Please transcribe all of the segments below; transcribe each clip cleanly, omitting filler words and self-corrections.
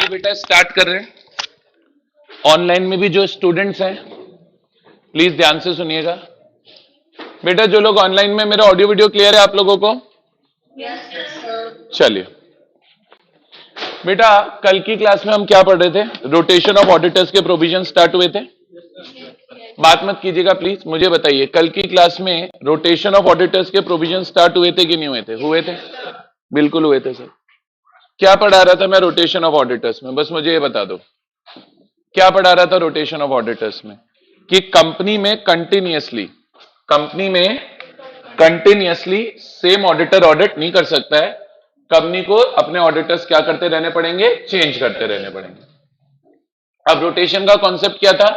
बेटा स्टार्ट कर रहे हैं। ऑनलाइन में भी जो स्टूडेंट्स हैं प्लीज ध्यान से सुनिएगा। बेटा जो लोग ऑनलाइन में, मेरा ऑडियो वीडियो क्लियर है आप लोगों को? चलिए बेटा, कल की क्लास में हम क्या पढ़ रहे थे? रोटेशन ऑफ ऑडिटर्स के प्रोविजन स्टार्ट हुए थे। बात मत कीजिएगा प्लीज, मुझे बताइए कल की क्लास में रोटेशन ऑफ ऑडिटर्स के प्रोविजन स्टार्ट हुए थे कि नहीं हुए थे? हुए थे, बिल्कुल हुए थे सर। क्या पढ़ा रहा था मैं रोटेशन ऑफ ऑडिटर्स में? बस मुझे ये बता दो क्या पढ़ा रहा था रोटेशन ऑफ ऑडिटर्स में? कि कंपनी में कंटिन्यूअसली सेम ऑडिटर ऑडिट नहीं कर सकता है। कंपनी को अपने ऑडिटर्स क्या करते रहने पड़ेंगे? चेंज करते रहने पड़ेंगे। अब रोटेशन का कॉन्सेप्ट क्या था?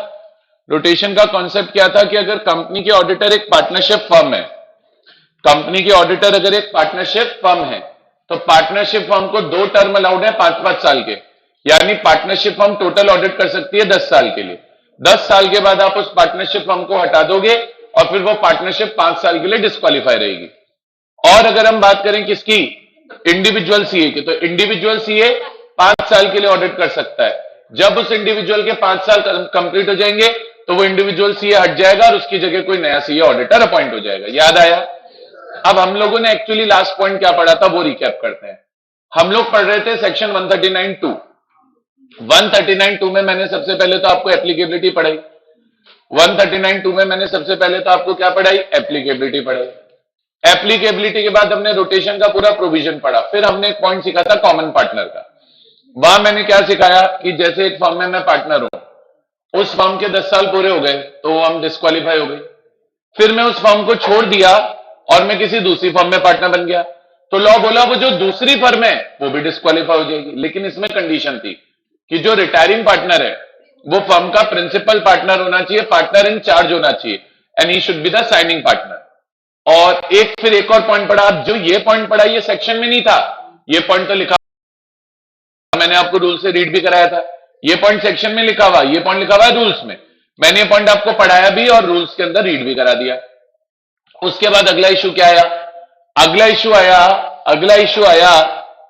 रोटेशन का कॉन्सेप्ट क्या था कि अगर कंपनी के ऑडिटर एक पार्टनरशिप फर्म है, कंपनी के ऑडिटर अगर एक पार्टनरशिप फर्म है, तो पार्टनरशिप फर्म को 2 टर्म अलाउड है 5-5 साल के, यानी पार्टनरशिप फर्म टोटल ऑडिट कर सकती है 10 साल के लिए। 10 साल के बाद आप उस पार्टनरशिप फर्म को हटा दोगे और फिर वो पार्टनरशिप 5 साल के लिए डिस्क्वालीफाई रहेगी। और अगर हम बात करें किसकी? इंडिविजुअल सीए की, तो इंडिविजुअल सीए 5 साल के लिए ऑडिट कर सकता है। जब उस इंडिविजुअल के 5 साल कंप्लीट हो जाएंगे तो वो इंडिविजुअल सीए हट जाएगा और उसकी जगह कोई नया सीए ऑडिटर अपॉइंट हो जाएगा। याद आया? अब हम लोगों ने एक्चुअली लास्ट पॉइंट क्या पढ़ा था वो रिकैप करते हैं। हम लोग पढ़ रहे थे सेक्शन 139(2). 139(2) में मैंने सबसे पहले तो आपको एप्लीकेबिलिटी पढ़ाई। 139(2) में मैंने सबसे पहले तो आपको क्या पढ़ाई? एप्लीकेबिलिटी पढ़ाई। एप्लीकेबिलिटी के बाद हमने रोटेशन का पूरा प्रोविजन पढ़ा। फिर हमने एक पॉइंट सीखा था कॉमन पार्टनर का। वहां मैंने क्या सिखाया कि जैसे एक फर्म में मैं पार्टनर हूं, उस फर्म के 10 साल पूरे हो गए तो हम डिस्क्वालीफाई हो गए। फिर मैं उस फर्म को छोड़ दिया और मैं किसी दूसरी फर्म में पार्टनर बन गया, तो लॉ बोला वो जो दूसरी फर्म है वो भी डिस्क्वालीफाई हो जाएगी। लेकिन इसमें कंडीशन थी कि जो रिटायरिंग पार्टनर है वो फर्म का प्रिंसिपल पार्टनर होना चाहिए, पार्टनर इन चार्ज होना चाहिए, and he should be the signing partner. और फिर एक और पॉइंट पढ़ा। अब जो ये पॉइंट पढ़ा ये सेक्शन में नहीं था, ये पॉइंट तो लिखा, मैंने आपको रूल से रीड भी कराया था। ये पॉइंट सेक्शन में लिखा हुआ, ये पॉइंट लिखा हुआ है रूल्स में। मैंने ये पॉइंट आपको पढ़ाया भी और रूल्स के अंदर रीड भी करा दिया। उसके बाद अगला इशू क्या आया? अगला इशू आया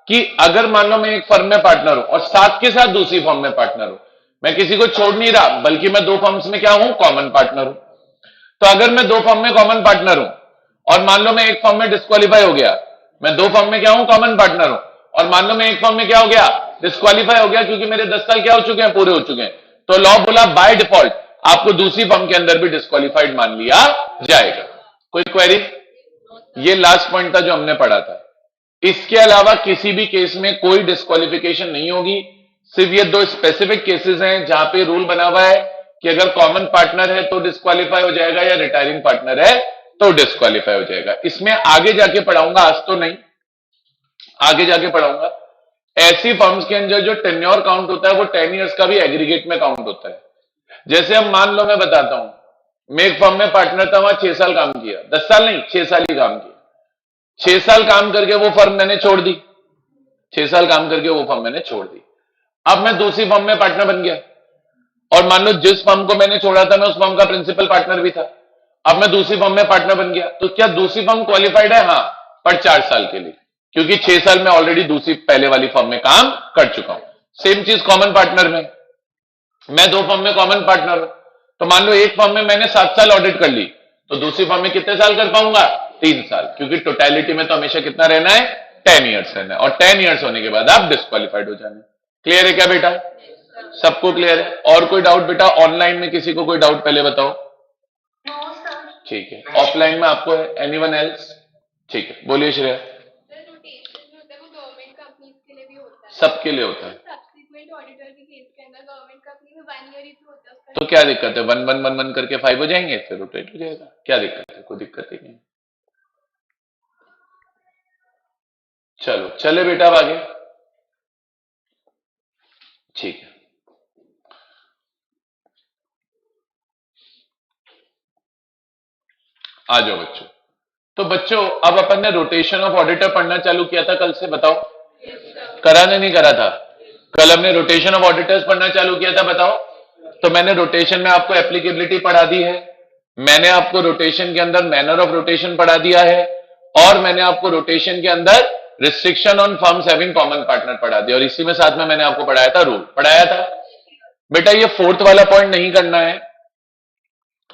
कि अगर मान लो मैं एक फर्म में पार्टनर हूं और साथ के साथ दूसरी फर्म में पार्टनर हूं, मैं किसी को छोड़ नहीं रहा बल्कि मैं 2 फर्म्स में क्या हूं? कॉमन पार्टनर हूं। तो अगर मैं 2 फर्म में कॉमन पार्टनर हूं और मान लो मैं एक फर्म में डिस्क्वालीफाई हो गया, मैं 2 फर्म में क्या हूं? कॉमन पार्टनर हूं, और मान लो मैं एक फर्म में क्या हो गया? डिस्क्वालीफाई हो गया क्योंकि मेरे 10 साल क्या हो चुके हैं? पूरे हो चुके हैं। तो लॉ बोला बाय डिफॉल्ट आपको दूसरी फर्म के अंदर भी डिस्क्वालीफाइड मान लिया जाएगा। कोई क्वेरी? ये लास्ट पॉइंट था जो हमने पढ़ा था। इसके अलावा किसी भी केस में कोई डिस्क्वालिफिकेशन नहीं होगी। सिर्फ ये 2 स्पेसिफिक केसेस हैं जहां पे रूल बना हुआ है कि अगर कॉमन पार्टनर है तो डिस्क्वालीफाई हो जाएगा या रिटायरिंग पार्टनर है तो डिस्क्वालीफाई हो जाएगा। इसमें आगे जाके पढ़ाऊंगा, आज तो नहीं, आगे जाके पढ़ाऊंगा। ऐसी फर्म्स के अंदर जो टेन्योर काउंट होता है वो 10 इयर्स का भी एग्रीगेट में काउंट होता है। जैसे हम मान लो, मैं बताता हूं, मैं एक फर्म में पार्टनर था, वहां 6 साल काम किया, 10 साल नहीं 6 साल ही काम किया। 6 साल काम करके वो फर्म मैंने छोड़ दी, 6 साल काम करके वो फर्म मैंने छोड़ दी। अब मैं दूसरी फर्म में पार्टनर बन गया और मान लो जिस फर्म को मैंने छोड़ा था मैं उस फर्म का प्रिंसिपल पार्टनर भी था। अब मैं दूसरी फर्म में पार्टनर बन गया, तो क्या दूसरी फर्म क्वालिफाइड है? हाँ, पर 4 साल के लिए, क्योंकि 6 साल में ऑलरेडी दूसरी पहले वाली फर्म में काम कर चुका हूं। सेम चीज कॉमन पार्टनर में, मैं 2 फर्म में कॉमन पार्टनर हूं, तो मान लो एक फर्म में मैंने 7 साल ऑडिट कर ली, तो दूसरी फर्म में कितने साल कर पाऊंगा? 3 साल, क्योंकि टोटलिटी में तो हमेशा कितना रहना है? 10 इयर्स रहना है, और 10 इयर्स होने के बाद आप डिस्क्वालीफाइड हो जाने। क्लियर है क्या बेटा? सबको क्लियर है? और कोई डाउट बेटा? ऑनलाइन में किसी को कोई डाउट पहले बताओ। ठीक है, ऑफलाइन में आपको है? Anyone else? ठीक है, बोलिए श्रेया। सबके लिए होता है। तो क्या दिक्कत है? 1-1-1-1 करके 5 हो जाएंगे, फिर रोटेट हो जाएगा। क्या दिक्कत है? कोई दिक्कत ही नहीं। चलो चले बेटा अब आगे। ठीक है, आ जाओ बच्चों। तो बच्चों अब अपन ने रोटेशन ऑफ ऑडिटर पढ़ना चालू किया था कल से, बताओ करा ने? नहीं करा था? कल हमने रोटेशन ऑफ ऑडिटर्स पढ़ना चालू किया था, बताओ। तो मैंने रोटेशन में आपको एप्लीकेबिलिटी पढ़ा दी है, मैंने आपको रोटेशन के अंदर मैनर ऑफ रोटेशन पढ़ा दिया है, और मैंने आपको रोटेशन के अंदर restriction on firms having common partner पढ़ा दिया, और इसी में साथ में मैंने आपको पढ़ाया था रूल, पढ़ाया था बेटा। ये फोर्थ वाला पॉइंट नहीं करना है,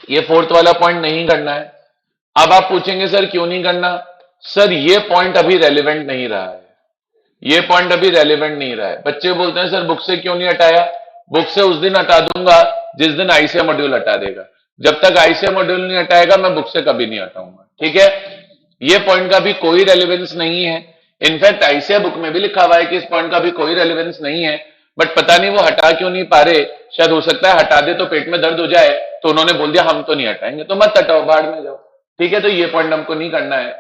ये फोर्थ वाला पॉइंट नहीं करना है। अब आप पूछेंगे सर क्यों नहीं करना? सर ये पॉइंट अभी रेलिवेंट नहीं रहा है, ये पॉइंट अभी रेलिवेंट नहीं रहा है। बच्चे बोलते हैं सर बुक से क्यों नहीं हटाया? बुक से उस दिन हटा दूंगा जिस दिन आईसीए मॉड्यूल हटा देगा। जब तक आईसीए मॉड्यूल नहीं हटाएगा मैं बुक से कभी नहीं हटाऊंगा, ठीक है? ये पॉइंट का भी कोई रेलिवेंस नहीं है। इनफैक्ट आईसीए बुक में भी लिखा हुआ है कि इस पॉइंट का भी कोई रेलिवेंस नहीं है, बट पता नहीं वो हटा क्यों नहीं पा रहे। शायद हो सकता है हटा दे तो पेट में दर्द हो जाए, तो उन्होंने बोल दिया हम तो नहीं हटाएंगे, तो मत हटाओ, बाढ़ में जाओ, ठीक है? तो ये पॉइंट हमको नहीं करना है।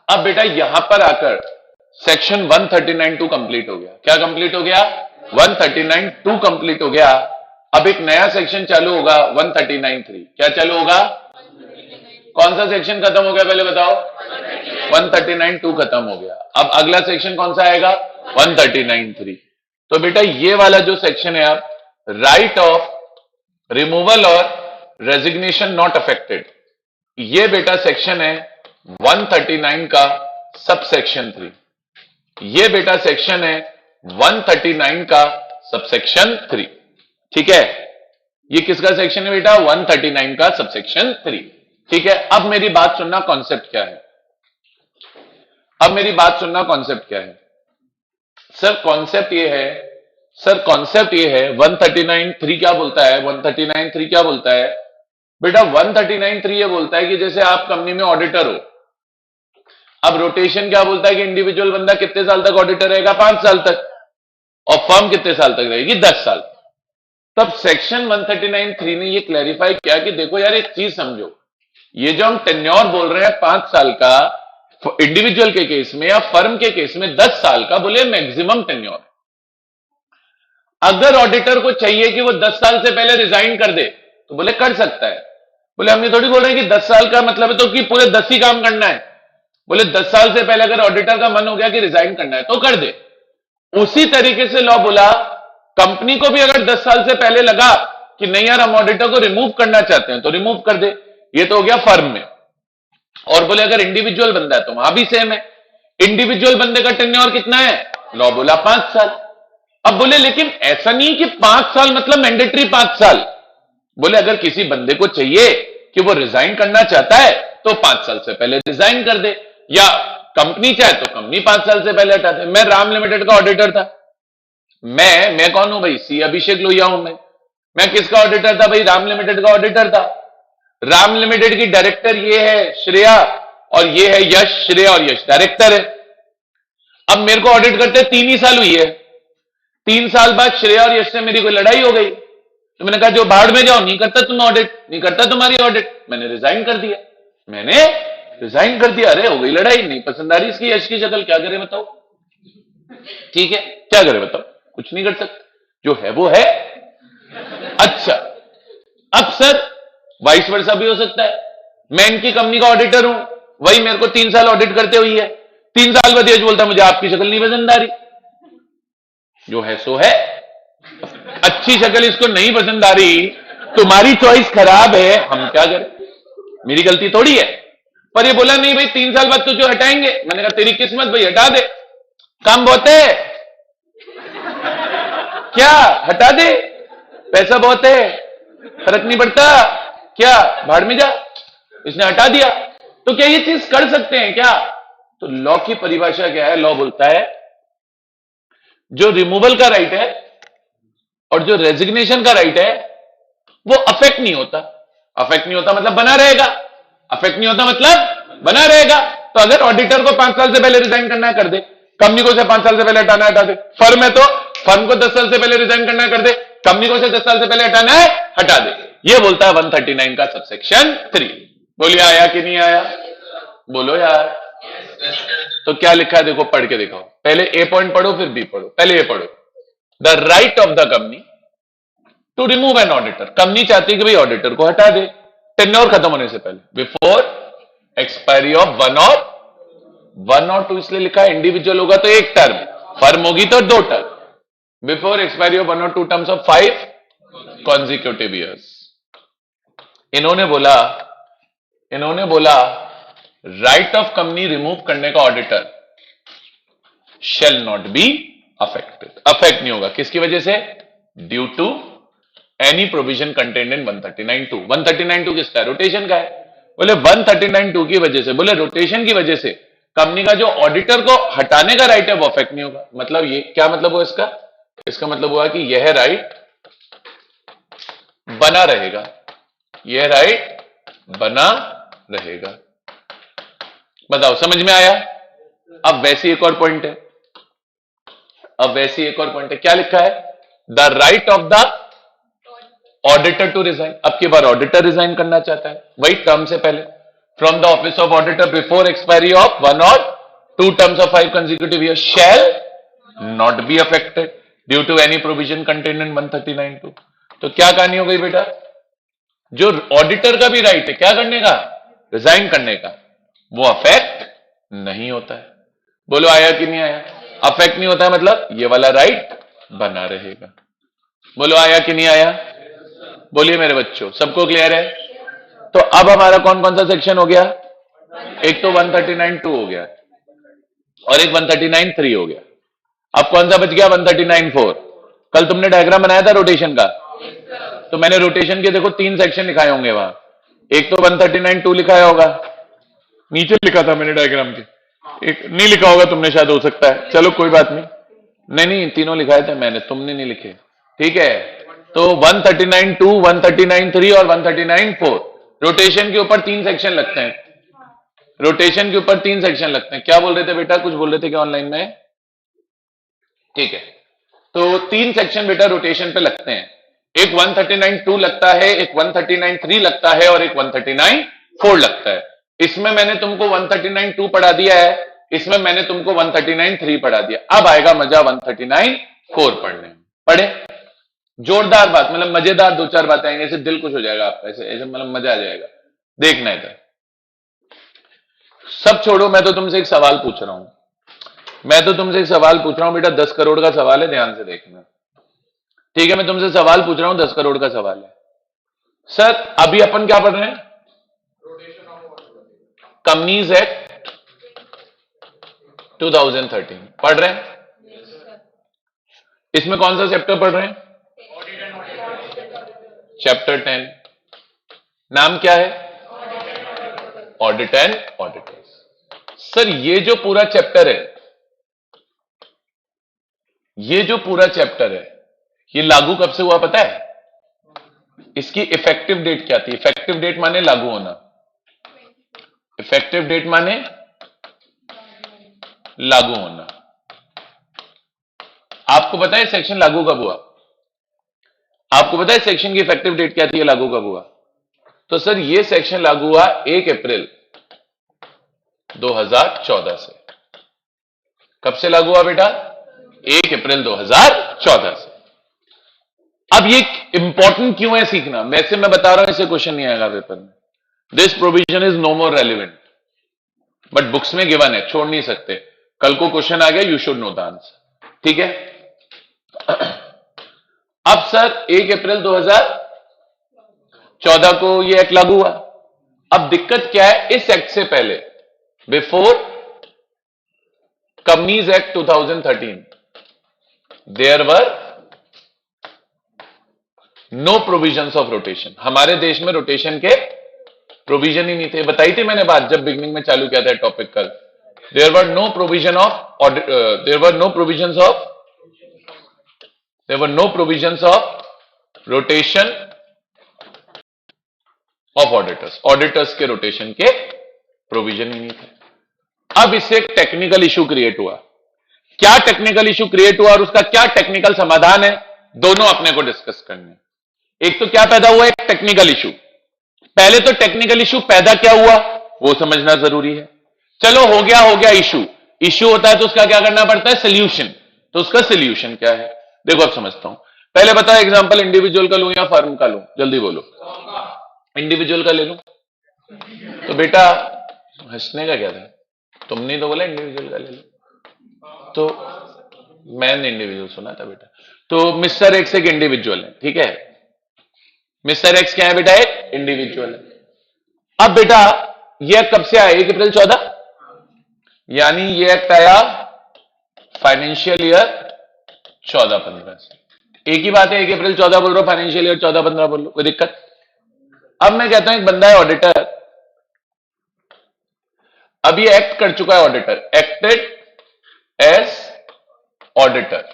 अब बेटा यहां पर आकर सेक्शन 139(2) कंप्लीट हो गया। क्या कंप्लीट हो गया? 139(2) कंप्लीट हो गया। अब एक नया सेक्शन चालू होगा 139(3). क्या चालू होगा? कौन सा सेक्शन खत्म हो गया पहले बताओ? 139(2) खत्म हो गया। अब अगला सेक्शन कौन सा आएगा? 139(3). तो बेटा ये वाला जो सेक्शन है, आप राइट ऑफ रिमूवल और रेजिग्नेशन नॉट अफेक्टेड, ये बेटा सेक्शन है 139 का सबसेक्शन 3। ये बेटा सेक्शन है 139 का सबसेक्शन 3, ठीक है? ये किसका सेक्शन है बेटा? 139 का सबसेक्शन 3, ठीक है? अब मेरी बात सुनना, कॉन्सेप्ट क्या है? अब मेरी बात सुनना, कॉन्सेप्ट क्या है? सर कॉन्सेप्ट ये है, सर कॉन्सेप्ट ये है 139(3) क्या बोलता है? 139(3) क्या बोलता है बेटा? 139(3) ये बोलता है कि जैसे आप कंपनी में ऑडिटर हो, अब रोटेशन क्या बोलता है कि इंडिविजुअल बंदा कितने साल तक ऑडिटर रहेगा? 5 साल तक। और फर्म कितने साल तक रहेगी? 10 साल। तब सेक्शन 139(3) ने ये क्लैरिफाई किया कि देखो यार एक चीज समझो, ये जो हम टेन्योर बोल रहे हैं 5 साल का इंडिविजुअल के केस में या फर्म के केस में 10 साल का, बोले मैक्सिमम टेन्योर। अगर ऑडिटर को चाहिए कि वो 10 साल से पहले रिजाइन कर दे तो बोले कर सकता है। बोले हम ये थोड़ी बोल रहे हैं कि 10 साल का मतलब है तो कि पूरे 10 ही काम करना है। बोले 10 साल से पहले अगर ऑडिटर का मन हो गया कि रिजाइन करना है तो कर दे। उसी तरीके से लॉ बोला कंपनी को भी अगर 10 साल से पहले लगा कि नहीं यार हम ऑडिटर को रिमूव करना चाहते हैं तो रिमूव कर दे। ये तो हो गया फर्म में। और बोले अगर इंडिविजुअल बंदा है तो वहां भी सेम है। इंडिविजुअल बंदे का टेन्योर कितना है? लॉ बोला 5 साल। अब बोले लेकिन ऐसा नहीं कि 5 साल मतलब मैंडेटरी 5 साल। बोले अगर किसी बंदे को चाहिए कि वो रिजाइन करना चाहता है तो 5 साल से पहले रिजाइन कर दे, या कंपनी चाहे तो कंपनी 5 साल से पहले हटा दे। मैं राम लिमिटेड का ऑडिटर था। मैं कौन हूं भाई? सी अभिषेक लोहिया हूं मैं किसका ऑडिटर था भाई? राम लिमिटेड का ऑडिटर था। राम लिमिटेड की डायरेक्टर ये है श्रेया और ये है यश। श्रेया और यश डायरेक्टर है। अब मेरे को ऑडिट करते 3 ही साल हुई है। 3 साल बाद श्रेया और यश से मेरी कोई लड़ाई हो गई तो मैंने कहा जो भाड़ में जाओ, नहीं करता तुम ऑडिट, नहीं करता तुम्हारी ऑडिट। मैंने रिजाइन कर दिया, मैंने रिजाइन कर दिया। अरे हो गई लड़ाई, नहीं पसंद आ रही इसकी यश की शक्ल, क्या करे बताओ? ठीक है, क्या करे बताओ? कुछ नहीं कर सकते, जो है वो है। अच्छा, अब सर वाइस वर्सा भी हो सकता है। मैं इनकी कंपनी का ऑडिटर हूं, वही मेरे को 3 साल ऑडिट करते हुई है। 3 साल बाद यश बोलता मुझे आपकी शक्ल नहीं पसंद आ रही। जो है सो है। अच्छी शक्ल इसको नहीं पसंद आ रही, तुम्हारी चॉइस खराब है, हम क्या करें? मेरी गलती थोड़ी है। पर ये बोला नहीं भाई 3 साल बाद तो जो हटाएंगे। मैंने कहा तेरी किस्मत भाई, हटा दे, काम बहुत है। क्या हटा दे? पैसा बहुत है, फर्क नहीं पड़ता, क्या भाड़ में जा। इसने हटा दिया। तो क्या ये चीज कर सकते हैं क्या? तो लॉ की परिभाषा क्या है? लॉ बोलता है जो रिमूवल का राइट है और जो रेजिग्नेशन का राइट है वो अफेक्ट नहीं होता। अफेक्ट नहीं होता मतलब बना रहेगा। अफेक्ट नहीं होता मतलब बना रहेगा। तो अगर ऑडिटर को 5 साल से पहले रिजाइन करना है कर दे, कंपनी को उसे 5 साल से पहले हटाना है हटा दे। फर्म है तो फर्म को 10 साल से पहले रिजाइन करना है कर दे, कंपनी को उसे 10 साल से पहले हटाना है हटा दे। ये बोलता है 139 का सबसेक्शन 3। बोलिए आया कि नहीं आया? बोलो यार। तो क्या लिखा है देखो, पढ़ के दिखाओ। पहले ए पॉइंट पढ़ो फिर बी पढ़ो। पहले ए पढ़ो, the right of the company to remove an auditor. Company चाहती है कि भाई ऑडिटर को हटा दे टेन्योर खत्म होने से पहले, बिफोर एक्सपायरी ऑफ 1 और 2। इसलिए लिखा है इंडिविजुअल होगा तो 1 टर्म, फर्म होगी तो 2 टर्म, बिफोर एक्सपायरी ऑफ 1 और 2 टर्म्स ऑफ 5 कॉन्जिक्यूटिव ईयर्स। इन्होंने बोला राइट ऑफ कंपनी रिमूव करने का auditor shall not be affected. Affect नहीं होगा किसकी वजह से? Due to any provision contained in 139(2). 139(2) किसका है? रोटेशन का है। बोले 139(2) की वजह से, बोले रोटेशन की वजह से कंपनी का जो ऑडिटर को हटाने का राइट है वो अफेक्ट नहीं होगा। मतलब ये क्या मतलब हुआ इसका? इसका मतलब हुआ कि यह राइट बना रहेगा, यह राइट बना रहेगा। बताओ समझ में आया? अब वैसी एक और पॉइंट है, क्या लिखा है? The right of the auditor to resign. अब की बार ऑडिटर रिजाइन करना चाहता है, वही टर्म से पहले, from the office of auditor before expiry of 1 or 2 terms of 5 consecutive years shall not be affected due to any provision contained in 139(2). तो क्या कहानी हो गई बेटा? जो ऑडिटर का भी राइट है क्या करने का? रिजाइन करने का, वो अफेक्ट नहीं होता है। बोलो आया कि नहीं आया? अफेक्ट नहीं होता है मतलब ये वाला राइट बना रहेगा। बोलो आया कि नहीं आया? बोलिए मेरे बच्चों, सबको क्लियर है? तो अब हमारा कौन कौन सा सेक्शन हो गया? एक तो 139(2) हो गया और एक 139(3) हो गया। अब कौन सा बच गया? 139(4). कल तुमने डायग्राम बनाया था रोटेशन का, तो मैंने रोटेशन के देखो 3 सेक्शन लिखाए होंगे वहां। एक तो 139(2) लिखाया होगा, नीचे लिखा था मैंने डायग्राम के, एक नहीं लिखा होगा तुमने शायद, हो सकता है, चलो कोई बात नहीं। नहीं तीनों लिखाए थे मैंने, तुमने नहीं लिखे, ठीक है। तो 139(2), 139(3) और 139(4 रोटेशन के ऊपर 3 सेक्शन लगते हैं। रोटेशन के ऊपर 3 सेक्शन लगते हैं। क्या बोल रहे थे बेटा? कुछ बोल रहे थे क्या ऑनलाइन में? ठीक है, तो 3 सेक्शन बेटा रोटेशन पे लगते हैं। एक 139(2) लगता है, एक 139(3) लगता है और एक 139(4) लगता है। इसमें मैंने तुमको 139(2) पढ़ा दिया है, इसमें मैंने तुमको 139(3) पढ़ा दिया। अब आएगा मजा 139(4) पढ़ने में। पढ़े? जोरदार बात, मतलब मजेदार 2-4 बातें आएंगे, ऐसे दिल खुश हो जाएगा आपका, ऐसे मतलब मजा आ जाएगा। देखना है, सब छोड़ो, मैं तो तुमसे एक सवाल पूछ रहा हूं, बेटा 10 करोड़ का सवाल है, ध्यान से देखना, ठीक है? मैं तुमसे सवाल पूछ रहा हूं, 10 करोड़ का सवाल है। सर अभी अपन क्या पढ़ रहे हैं? कंपनीज एक्ट 2013 पढ़ रहे हैं। इसमें कौन सा चैप्टर पढ़ रहे हैं? चैप्टर 10। नाम क्या है? Audit and auditors. सर ये जो पूरा चैप्टर है, ये लागू कब से हुआ पता है? इसकी इफेक्टिव डेट क्या थी? इफेक्टिव डेट माने लागू होना, इफेक्टिव डेट माने लागू होना। आपको पता है सेक्शन लागू कब हुआ? आपको पता है सेक्शन की इफेक्टिव डेट क्या थी, लागू कब हुआ? तो सर ये सेक्शन लागू हुआ 1 अप्रैल 2014 से। कब से लागू हुआ बेटा? 1 अप्रैल 2014 से। अब ये इंपॉर्टेंट क्यों है सीखना? वैसे मैं बता रहा हूं, इससे क्वेश्चन नहीं आएगा पेपर में। This provision is no more relevant, but books में गिवन है, छोड़ नहीं सकते। कल को क्वेश्चन आ गया, you should know the answer, ठीक है? अब सर 1 अप्रैल 2014 को ये एक्ट लागू हुआ। अब दिक्कत क्या है? इस एक्ट से पहले, before companies act 2013, there were no provisions of rotation. हमारे देश में रोटेशन के प्रोविजन ही नहीं थे। बताई थी मैंने बात जब बिगनिंग में चालू किया था टॉपिक कल। There were no provision of rotation of auditors. Auditors के रोटेशन के प्रोविजन ही नहीं थे। अब इससे एक टेक्निकल इशू क्रिएट हुआ। क्या टेक्निकल इशू क्रिएट हुआ और उसका क्या टेक्निकल समाधान है, दोनों अपने को डिस्कस करने। एक तो क्या पैदा हुआ? एक टेक्निकल इशू। पहले तो टेक्निकल इशू पैदा क्या हुआ वो समझना जरूरी है। चलो हो गया इशू होता है तो उसका क्या करना पड़ता है? सोल्यूशन। तो उसका सोल्यूशन क्या है देखो, अब समझता हूं। पहले बताओ एग्जांपल इंडिविजुअल का लूं या फर्म का लूं? जल्दी बोलो। इंडिविजुअल का ले लूं तो बेटा हंसने का क्या था? तुमने तो बोला इंडिविजुअल का ले लो, तो मैंने इंडिविजुअल सुना था बेटा। तो मिस्टर एक्स एक इंडिविजुअल है, ठीक है? मिस्टर एक्स क्या है बेटा? एक इंडिविजुअल है। अब बेटा ये कब से आया? 1 अप्रैल 14, यानी ये एक्ट आया फाइनेंशियल ईयर 14-15 से। एक ही बात है, 1 अप्रैल 14 बोल रहा हूं, फाइनेंशियल ईयर 14-15 बोल लो, कोई दिक्कत? अब मैं कहता हूं एक बंदा है ऑडिटर, अब ये एक्ट कर चुका है auditor, acted as auditor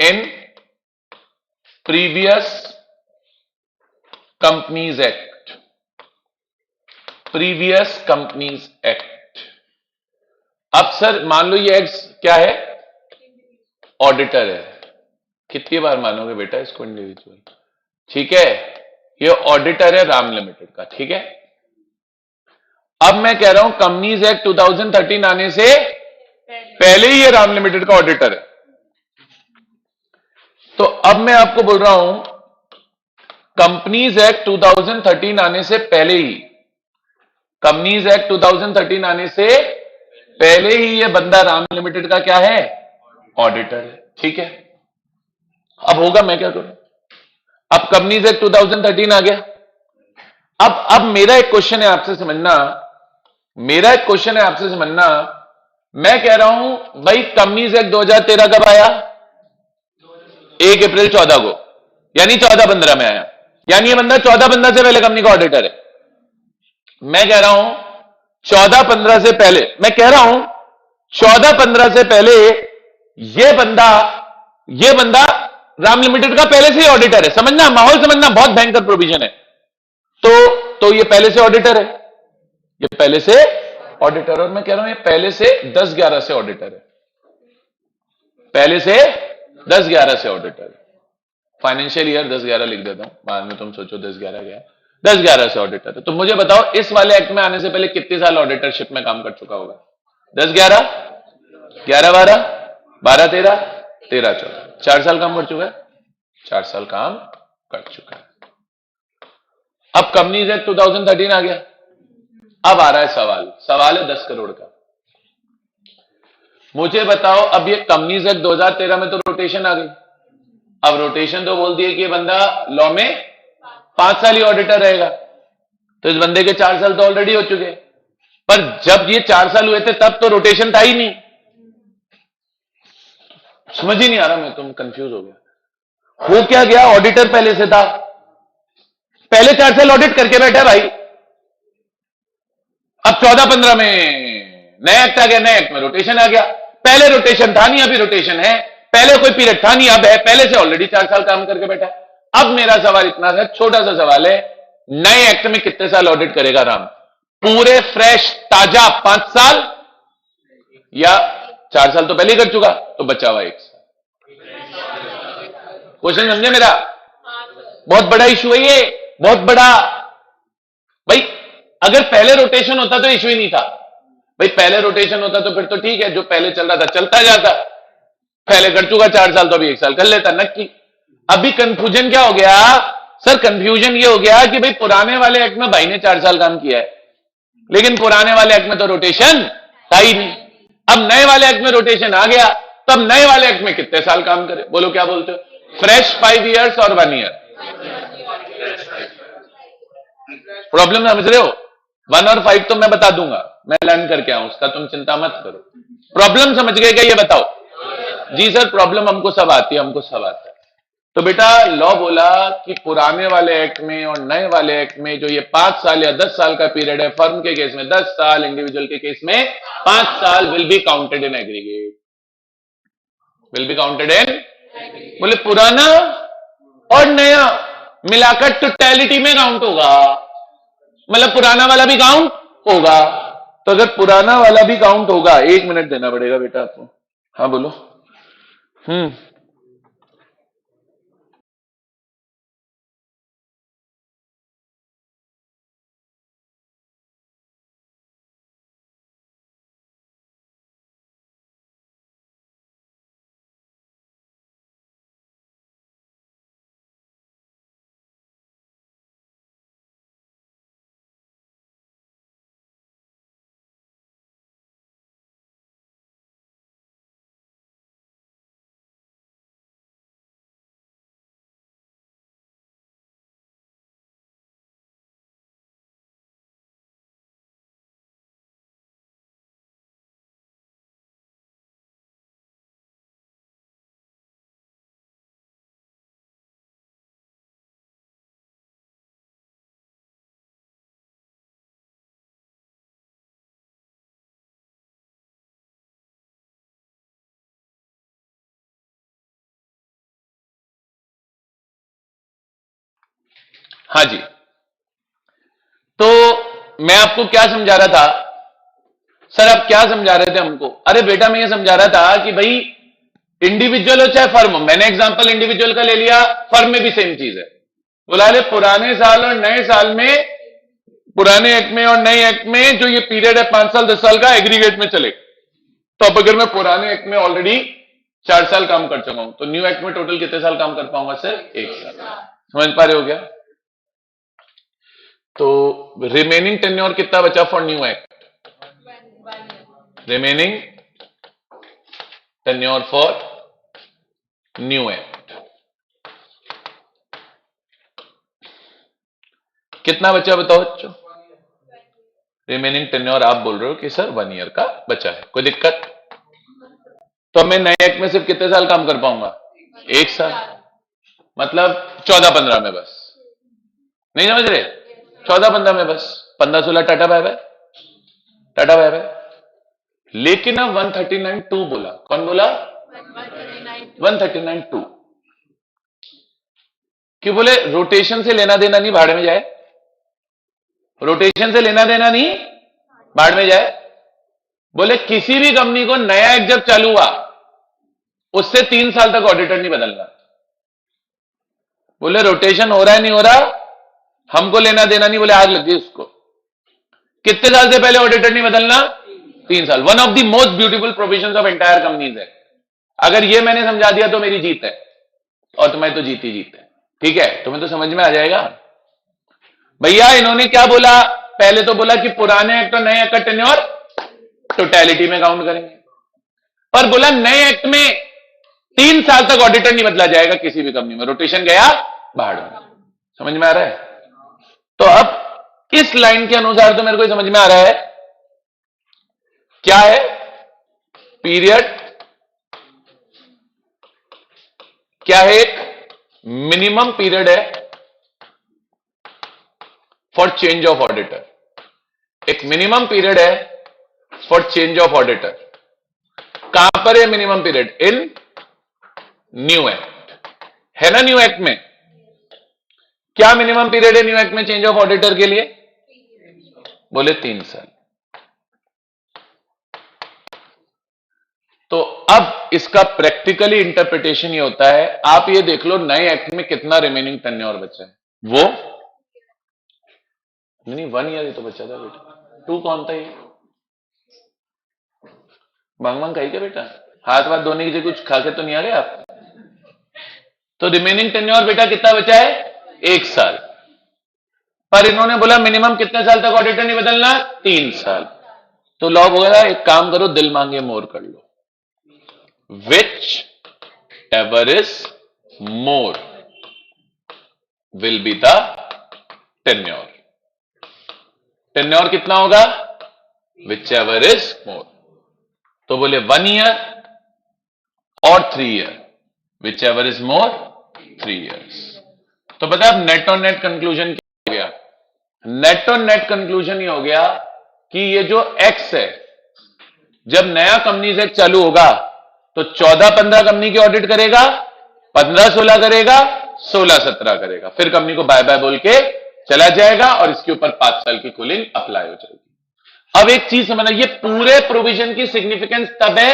in previous companies act, previous companies act. अब सर मान लो ये एक्स क्या है, ऑडिटर है। कितनी बार मानोगे बेटा इसको इंडिविजुअल? ठीक है, ये ऑडिटर है राम लिमिटेड का, ठीक है। अब मैं कह रहा हूं कंपनीज एक्ट 2013 आने से पहले ही ये राम लिमिटेड का ऑडिटर है। तो अब मैं आपको बोल रहा हूं कंपनीज एक्ट 2013 आने से पहले ही, कंपनीज एक्ट 2013 आने से पहले ही ये बंदा राम लिमिटेड का क्या है, ऑडिटर है, ठीक है। अब होगा मैं क्या करूं, अब कंपनीज एक्ट 2013 आ गया। अब मेरा एक क्वेश्चन है आपसे समझना, मेरा एक क्वेश्चन है आपसे समझना, मैं कह रहा हूं भाई कंपनीज एक्ट 2013 कब आया, 1 अप्रैल 14 को, यानी 14-15 में आया, यानी ये बंदा 14-15 से पहले कंपनी का ऑडिटर है। मैं कह रहा हूं 14-15 से पहले, मैं कह रहा हूं 14-15 से पहले ये बंदा राम लिमिटेड का पहले से ही ऑडिटर है। समझना, माहौल समझना, बहुत भयंकर प्रोविजन है। तो ये पहले से ऑडिटर है, ये पहले से ऑडिटर, और मैं कह रहा हूं ये पहले से 10-11 से ऑडिटर है, पहले से 10-11 से ऑडिटर है। फाइनेंशियल ईयर 10-11 लिख देता हूं, बाद में तुम सोचो 10-11 क्या है, 10-11 से ऑडिटर है। तो मुझे बताओ इस वाले एक्ट में आने से पहले कितने साल ऑडिटरशिप में काम कर चुका होगा? 10-11, 11-12, 12-13, 13-14, 4 साल काम कर चुका है, 4 साल काम कर चुका है। अब कंपनीज एक्ट 2013 आ गया। अब आ रहा है सवाल है 10 करोड़ का। मुझे बताओ अब ये कंपनीज एक्ट 2013 में तो रोटेशन आ गई, अब रोटेशन तो बोल दिए कि ये बंदा लॉ में 5 साल ही ऑडिटर रहेगा, तो इस बंदे के 4 साल तो ऑलरेडी हो चुके, पर जब ये 4 साल हुए थे तब तो रोटेशन था ही नहीं। समझ ही नहीं आ रहा, मैं तुम कंफ्यूज हो गया। हो क्या गया, ऑडिटर पहले से था, पहले 4 साल ऑडिट करके बैठा भाई। अब 14-15 में नया एक्ट आ गया, नया एक्ट में रोटेशन आ गया, पहले रोटेशन था नहीं, अभी रोटेशन है, पहले कोई पीरियड था नहीं, अब है, पहले से ऑलरेडी 4 साल काम करके बैठा। अब मेरा सवाल इतना सा छोटा सा सवाल है, नए एक्ट में कितने साल ऑडिट करेगा राम? पूरे फ्रेश ताजा 5 साल, या 4 साल तो पहले ही कर चुका, तो बचा हुआ 1 साल। क्वेश्चन समझे मेरा? बहुत बड़ा इशू है ये, बहुत बड़ा भाई। अगर पहले रोटेशन होता तो इशू ही नहीं था भाई, पहले रोटेशन होता तो फिर तो ठीक है, जो पहले चल रहा था चलता जाता, पहले कर चुका 4 साल तो अभी 1 साल कर लेता, नक्की। अभी कंफ्यूजन क्या हो गया सर, कंफ्यूजन ये हो गया कि भाई पुराने वाले एक्ट में भाई ने 4 साल काम किया है, लेकिन पुराने वाले एक्ट में तो रोटेशन था ही नहीं। अब नए वाले एक्ट में रोटेशन आ गया, तो अब नए वाले एक्ट में कितने साल काम करे? बोलो क्या बोलते हो, फ्रेश 5 ईयर्स और 1 ईयर? प्रॉब्लम समझ रहे हो? 1 और 5 तो मैं बता दूंगा, मैं लर्न करके आऊं, उसका तुम चिंता मत करो। प्रॉब्लम समझ गए क्या, ये बताओ? जी सर प्रॉब्लम हमको सब आती है, हमको सब आता है। तो बेटा लॉ बोला कि पुराने वाले एक्ट में और नए वाले एक्ट में जो ये 5 साल या 10 साल का पीरियड है, फर्म के केस में 10 साल, इंडिविजुअल के केस में 5 साल, will be counted in aggregate, will be counted in. बोले पुराना और नया मिलाकर टोटलिटी में काउंट होगा, मतलब पुराना वाला भी काउंट होगा। तो अगर पुराना वाला भी काउंट होगा, 1 मिनट देना पड़ेगा बेटा आपको। हाँ बोलो। हाँ जी, तो मैं आपको क्या समझा रहा था सर? आप क्या समझा रहे थे हमको? अरे बेटा मैं ये समझा रहा था कि भाई इंडिविजुअल हो चाहे फर्म हो, मैंने एग्जांपल इंडिविजुअल का ले लिया, फर्म में भी सेम चीज है। बोला ले पुराने साल और नए साल में, पुराने एक्ट में और नए एक्ट में जो ये पीरियड है 5 साल 10 साल का, एग्रीगेट में चले। तो अब अगर मैं पुराने एक्ट में ऑलरेडी 4 साल काम कर चुका हूं, तो न्यू एक्ट में टोटल कितने साल काम कर पाऊंगा? सिर्फ 1 साल। समझ पा रहे हो क्या? तो रिमेनिंग टेन्योर कितना बचा for new act? Remaining tenure for new act कितना बचा बताओ बच्चों? रिमेनिंग टेन्योर आप बोल रहे हो कि सर 1 ईयर का बचा है, कोई दिक्कत? तो मैं नए एक्ट में सिर्फ कितने साल काम कर पाऊंगा? 1 साल। मतलब 14-15 में बस। नहीं समझ रहे? 14-15 में बस। 15-16 tata bye bye, tata bye bye. लेकिन अब 139(2) बोला। कौन बोला? 139(2). क्यों बोले? रोटेशन से लेना देना नहीं, भाड़ में जाए। रोटेशन से लेना देना नहीं, भाड़ में जाए। बोले किसी भी कंपनी को नया एक्ट जब चालू हुआ उससे 3 साल तक ऑडिटर नहीं बदलना। बोले रोटेशन हो रहा है नहीं हो रहा, हमको लेना देना नहीं। बोले आग लग गई उसको। कितने साल से पहले ऑडिटर नहीं बदलना? 3 साल। One of the most beautiful provisions of entire companies है। अगर ये मैंने समझा दिया तो मेरी जीत है, और तुम्हें तो जीत ही जीत है। ठीक है, तुम्हें तो समझ में आ जाएगा। भैया इन्होंने क्या बोला? पहले तो बोला कि पुराने एक्ट और नए एक्ट का टेन्योर टोटलिटी में काउंट करेंगे, पर बोला नए एक्ट में 3 साल तक ऑडिटर नहीं बदला जाएगा किसी भी कंपनी में। रोटेशन गया भाड़ में। समझ में आ रहा है? तो अब इस लाइन के अनुसार तो मेरे को समझ में आ रहा है क्या है पीरियड, क्या है एक मिनिमम पीरियड है फॉर चेंज ऑफ ऑडिटर। एक मिनिमम पीरियड है फॉर चेंज ऑफ ऑडिटर। कहां पर है मिनिमम पीरियड? इन न्यू एक्ट है ना। न्यू एक्ट में क्या मिनिमम पीरियड है न्यू एक्ट में चेंज ऑफ ऑडिटर के लिए? बोले 3 साल। तो अब इसका प्रैक्टिकली इंटरप्रिटेशन ये होता है, आप ये देख लो नए एक्ट में कितना रिमेनिंग टेन्योर बचा है। वो नहीं 1 ईयर ही तो बचा था बेटा। 2 कौन था ये? बांग खाई क्या बेटा? हाथ वाथ धोने की जगह कुछ खा के तो नहीं आ गए आप? तो रिमेनिंग टेन्योर बेटा कितना बचा है? 1 साल। पर इन्होंने बोला मिनिमम कितने साल तक ऑडिटर नहीं बदलना? 3 साल। तो लॉ बोला एक काम करो, दिल मांगे मोर कर लो। Whichever is more will be the tenure. Tenure कितना होगा? Whichever is more. तो बोले 1 ईयर और 3 year, whichever is more 3 years. तो पता है अब नेट और नेट कंक्लूजन क्या हो गया? नेट और नेट कंक्लूजन ये हो गया कि ये जो एक्स है, जब नया कंपनीज एक्ट चालू होगा तो 14-15 कंपनी की ऑडिट करेगा, 15-16 करेगा, 16-17 करेगा, फिर कंपनी को बाय बाय बोल के चला जाएगा और इसके ऊपर 5 साल की कूलिंग अप्लाई हो जाएगी। अब एक चीज समझना, ये पूरे प्रोविजन की सिग्निफिकेंस तब है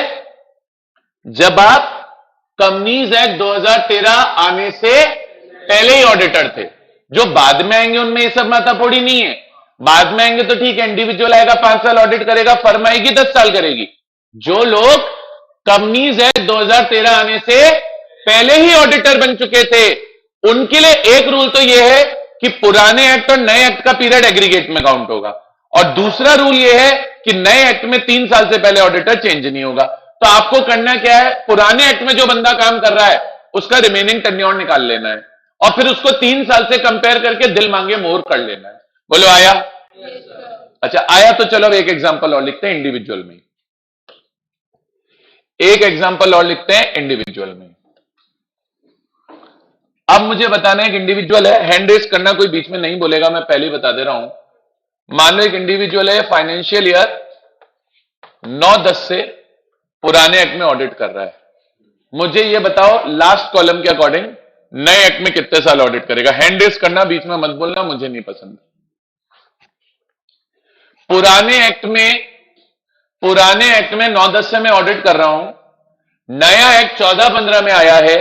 जब आप कंपनीज एक्ट 2013 आने से पहले ही ऑडिटर थे। जो बाद में आएंगे उनमें ये सब मातापोड़ी नहीं है। बाद में आएंगे तो ठीक है, इंडिविजुअल आएगा 5 साल ऑडिट करेगा, फर्म आएगी 10 साल करेगी। जो लोग कंपनीज एक्ट 2013 आने से पहले ही ऑडिटर बन चुके थे, उनके लिए एक रूल तो यह है कि पुराने एक्ट और नए एक्ट का पीरियड एग्रीगेट में काउंट होगा, और दूसरा रूल यह है कि नए एक्ट में 3 साल से पहले ऑडिटर चेंज नहीं होगा। तो आपको करना क्या है? पुराने एक्ट में जो बंदा काम कर रहा है उसका रिमेनिंग टेन्योर निकाल लेना है और फिर उसको 3 साल से कंपेयर करके दिल मांगे मोर कर लेना है। बोलो आया? अच्छा आया। तो चलो एक एग्जांपल और लिखते हैं इंडिविजुअल में। एक एग्जांपल और लिखते हैं इंडिविजुअल में। अब मुझे बताना है एक इंडिविजुअल है, हैंड रेस करना, कोई बीच में नहीं बोलेगा, मैं पहले ही बता दे रहा हूं। मान लो एक इंडिविजुअल है, फाइनेंशियल ईयर 9-10 से पुराने एक्ट में ऑडिट कर रहा है। मुझे यह बताओ लास्ट कॉलम के अकॉर्डिंग नए एक्ट में कितने साल ऑडिट करेगा? हैंड रेस करना, बीच में मत बोलना, मुझे नहीं पसंद। पुराने एक्ट में 9-10 से मैं ऑडिट कर रहा हूं, नया एक्ट 14-15 में आया है।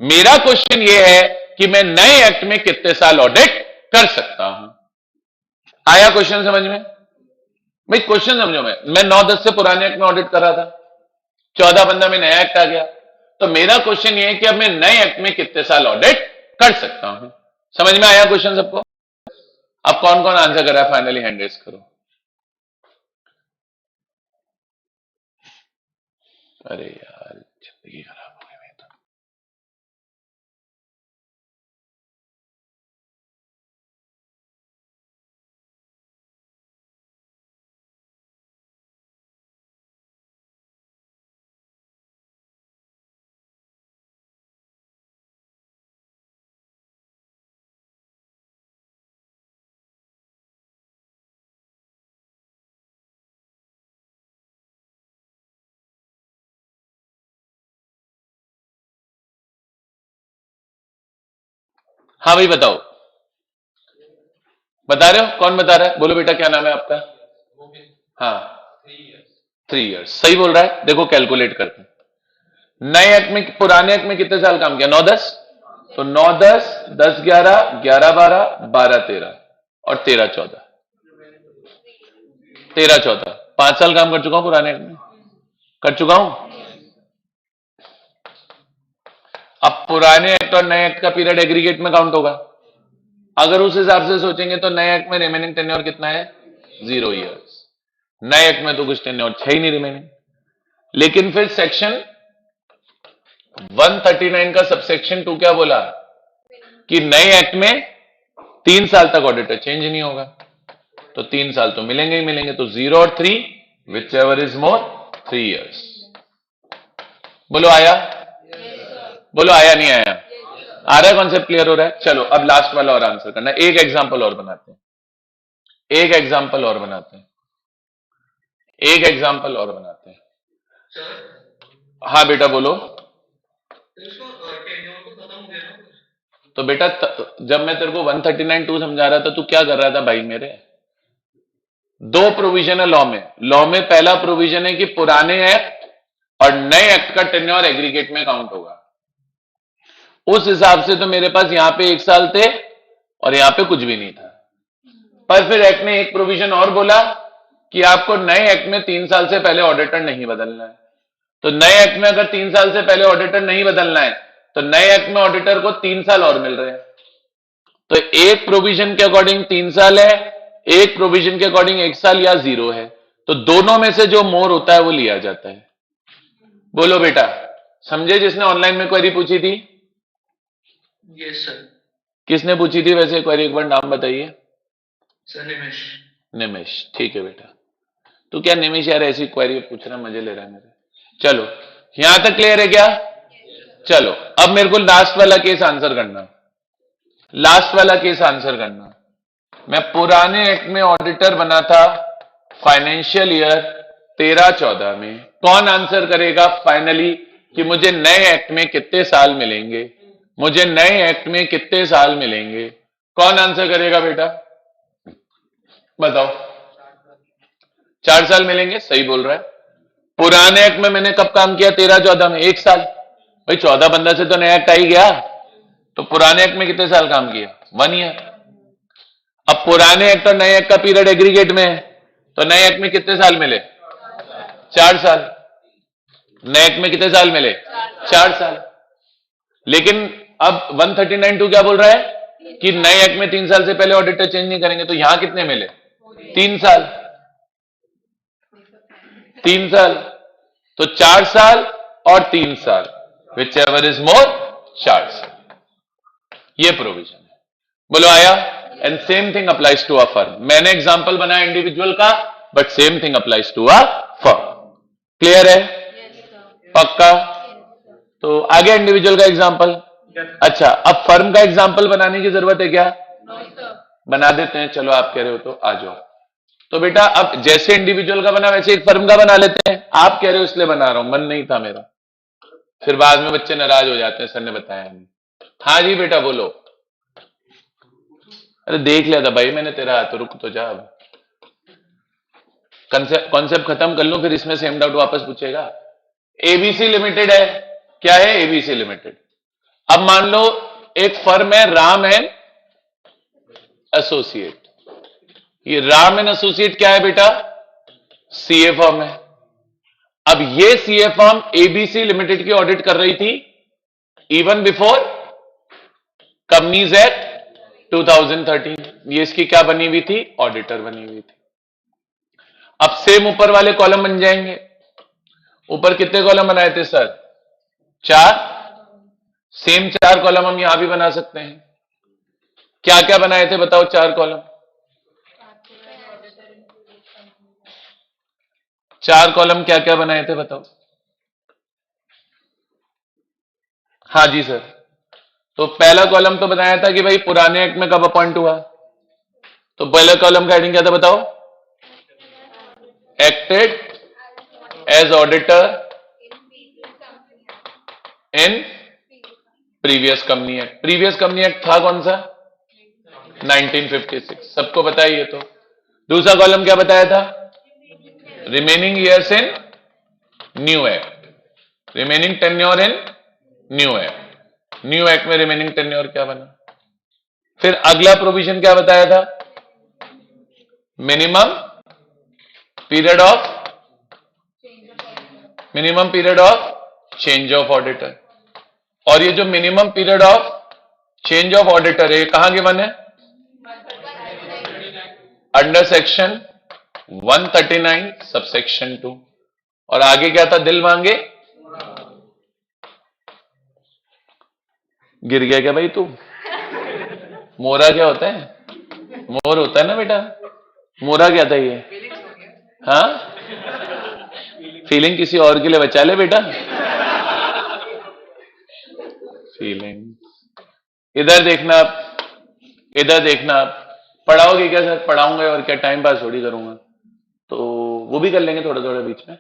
मेरा क्वेश्चन यह है कि मैं नए एक्ट में कितने साल ऑडिट कर सकता हूं। आया क्वेश्चन समझ में? भाई क्वेश्चन समझो, मैं 9-10 से पुराने एक्ट में ऑडिट कर रहा था, 14-15 में नया एक्ट आ गया, तो मेरा क्वेश्चन ये है कि अब मैं नए एक्ट में कितने साल ऑडिट कर सकता हूं। समझ में आया क्वेश्चन सबको? अब कौन कौन आंसर कर रहा है फाइनली हैंड रेस करो। अरे यार जिंदगी खराब हो गई मेरी तो। हाँ भाई बताओ, बता रहे हो? कौन बता रहा है? बोलो बेटा क्या नाम है आपका? हाँ 3 इयर्स, सही बोल रहा है। देखो कैलकुलेट करते हैं, नए एक्ट में, पुराने एक्ट में कितने साल काम किया? 9-10, तो 9-10, 10-11, 11-12, 12-13 और 13-14, 13-14, 5 साल काम कर चुका हूं पुराने एक्ट में, कर चुका हूं। अब पुराने एक्ट और नए एक्ट का पीरियड एग्रीगेट में काउंट होगा। अगर उस हिसाब से सोचेंगे तो नए एक्ट में रिमेनिंग टेन्योर कितना है? 0 इयर्स। नए एक्ट में तो कुछ टेन्योर है ही नहीं रिमेनिंग। लेकिन फिर सेक्शन 139 का सबसेक्शन 2 क्या बोला? कि नए एक्ट में 3 साल तक ऑडिटर चेंज नहीं होगा, तो 3 साल तो मिलेंगे ही मिलेंगे, तो 0 और 3 which ever is more 3 years. बोलो आया? बोलो आया नहीं आया? आ रहा है? कॉन्सेप्ट क्लियर हो रहा है? चलो अब लास्ट वाला और आंसर करना है। एक एग्जांपल और बनाते हैं, एक एग्जांपल और बनाते हैं, एक एग्जांपल और बनाते हैं। हाँ बेटा बोलो। तो बेटा जब मैं तेरे को 139(2) समझा रहा था, तू क्या कर रहा था भाई मेरे? 2 प्रोविजन है लॉ में। लॉ में पहला प्रोविजन है कि पुराने एक्ट और नए एक्ट का टेन्योर एग्रीगेट में काउंट होगा। उस हिसाब से तो मेरे पास यहां पे 1 साल थे और यहां पे कुछ भी नहीं था। पर फिर एक्ट ने एक प्रोविजन और बोला कि आपको नए एक्ट में 3 साल से पहले ऑडिटर नहीं बदलना है। तो नए एक्ट में अगर 3 साल से पहले ऑडिटर नहीं बदलना है, तो नए एक्ट में ऑडिटर को 3 साल और मिल रहे हैं। तो एक प्रोविजन के अकॉर्डिंग 3 साल है, एक प्रोविजन के अकॉर्डिंग 1 साल या 0 है, तो दोनों में से जो मोर होता है वो लिया जाता है। बोलो बेटा, समझे? जिसने ऑनलाइन में क्वेरी पूछी थी? Yes sir. किसने पूछी थी वैसे क्वेरी? एक बार नाम बताइए। सर निमेश। निमेश, ठीक है बेटा। तो क्या निमेश यार ऐसी क्वेरी पूछ रहा, मजे ले रहा है मेरे? चलो यहां तक क्लियर है क्या? चलो अब मेरे को लास्ट वाला केस आंसर करना, लास्ट वाला केस आंसर करना। मैं पुराने एक्ट में ऑडिटर बना था फाइनेंशियल ईयर 13-14 में। कौन आंसर करेगा फाइनली कि मुझे नए एक्ट में कितने साल मिलेंगे? मुझे नए एक्ट में कितने साल मिलेंगे? कौन आंसर करेगा बेटा? बताओ। 4 साल मिलेंगे, सही बोल रहा है। पुराने एक्ट में मैंने कब काम किया? 13-14 में 1 साल। भाई 14-15 से तो नया एक्ट आ ही गया, तो पुराने एक्ट में कितने साल काम किया? 1 ईयर। अब पुराने एक्ट और नए एक्ट का पीरियड एग्रीगेट में है, तो नए एक्ट में कितने साल मिले? 4 साल। नए एक्ट में कितने साल मिले? 4 साल। लेकिन अब 139(2) क्या बोल रहा है कि नए एक्ट में 3 साल से पहले ऑडिटर चेंज नहीं करेंगे, तो यहां कितने मिले? 3 साल। 3 साल, तो 4 साल और 3 साल, विच एवर इज मोर 4 साल। ये प्रोविजन है। बोलो आया? And same thing applies to a firm. मैंने एग्जांपल बनाया इंडिविजुअल का, but same thing applies to a firm. Clear है? पक्का? तो आगे इंडिविजुअल का एग्जांपल। अच्छा, अब फर्म का एग्जांपल बनाने की जरूरत है क्या? बना देते हैं। चलो आप कह रहे हो तो आ जाओ। तो बेटा अब जैसे इंडिविजुअल का बना वैसे एक फर्म का बना लेते हैं। आप कह रहे हो इसलिए बना रहा हूं, मन नहीं था मेरा। फिर बाद में बच्चे नाराज हो जाते हैं, सर ने बताया नहीं। हाँ जी बेटा बोलो। अरे देख लिया था भाई मैंने तेरा, तो रुक तो जा। अब कॉन्सेप्ट खत्म कर लूं, फिर इसमें सेम डाउट वापस पूछेगा। एबीसी लिमिटेड है। क्या है? ABC limited. अब मान लो एक फर्म है राम एंड एसोसिएट। ये राम एंड एसोसिएट क्या है बेटा? सीए फर्म है। अब ये सीए फर्म एबीसी लिमिटेड की ऑडिट कर रही थी इवन बिफोर कंपनीज एक्ट 2013। ये इसकी क्या बनी हुई थी? ऑडिटर बनी हुई थी। अब सेम ऊपर वाले कॉलम बन जाएंगे। ऊपर कितने कॉलम बनाए थे सर? 4। सेम 4 कॉलम हम यहां भी बना सकते हैं। क्या क्या बनाए थे बताओ 4 कॉलम? 4 कॉलम क्या क्या बनाए थे बताओ? हाँ जी सर। तो पहला कॉलम तो बताया था कि भाई पुराने एक्ट में कब अपॉइंट हुआ। तो पहले कॉलम का हेडिंग क्या था बताओ? Acted as auditor in previous company act. Previous company act था कौन सा? 1956। सबको पता है ये तो। दूसरा कॉलम क्या बताया था? Remaining years in new act. Remaining tenure in new act. New act में रिमेनिंग टेन्योर क्या बना? फिर अगला प्रोविजन क्या बताया था? Minimum period of change of auditor. और ये जो minimum period of change of auditor है, कहां गिवन है? Under section 139 subsection 2। और आगे क्या था? दिल मांगे। गिर गया क्या भाई तू? मोरा क्या होता है? मोर होता है ना बेटा। मोरा क्या था ये? हाँ, फीलिंग किसी और के लिए बचा ले बेटा। फीलिंग इधर देखना आप, इधर देखना आप। पढ़ाओगे क्या सर? पढ़ाऊंगा और क्या, टाइम पास थोड़ी करूंगा। तो वो भी कर लेंगे थोड़ा थोड़ा बीच में।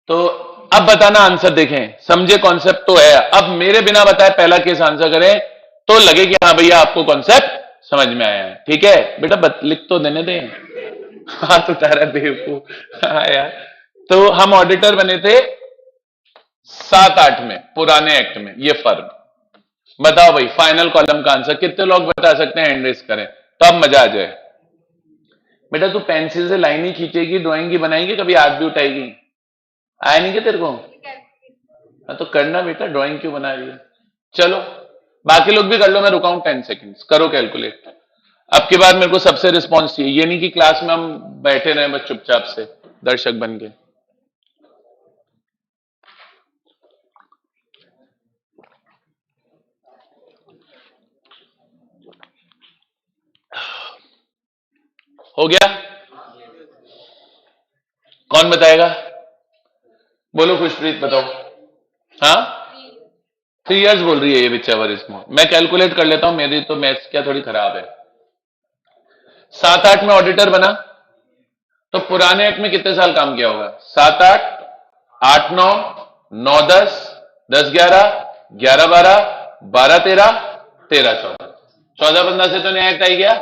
तो अब बताना आंसर। देखें समझे, कॉन्सेप्ट तो है। अब मेरे बिना बताए पहला केस आंसर करें तो लगे कि हाँ भैया आपको कॉन्सेप्ट समझ में आया है। ठीक है बेटा, लिख तो देने दें। हाथ उतारा बेवकूफ। हाँ यार। तो हम ऑडिटर बने थे 7-8 में पुराने एक्ट में, ये फर्म। बताओ भाई फाइनल कॉलम का आंसर। कितने लोग बता सकते हैं? हैंड रेस करें तो अब मजा आ जाए। बेटा तू पेंसिल से लाइन ही खींचेगी, ड्राइंग ही बनाएगी, कभी हाथ भी उठाएगी? आया नहीं क्या तेरे को? हाँ तो करना बेटा, ड्राइंग क्यों बना रही है? चलो बाकी लोग भी कर लो, मैं रुकाऊं 10 सेकेंड्स। करो कैलकुलेट। अब की बार मेरे को सबसे रिस्पॉन्स चाहिए, ये नहीं कि क्लास में हम बैठे रहे बस चुपचाप से दर्शक बन के। हो गया? कौन बताएगा? बोलो खुशप्रीत बताओ। हाँ 3 इयर्स बोल रही है ये विचएवर इज मोर। मैं कैलकुलेट कर लेता हूं, मेरी तो मैथ्स क्या थोड़ी खराब है। 7-8 में ऑडिटर बना तो पुराने एक्ट में कितने साल काम किया होगा? 7-8, 8-9, 9-10, 10-11, 11-12, 12-13, 13-14, 14-15 से तो नया एक्ट आई गया।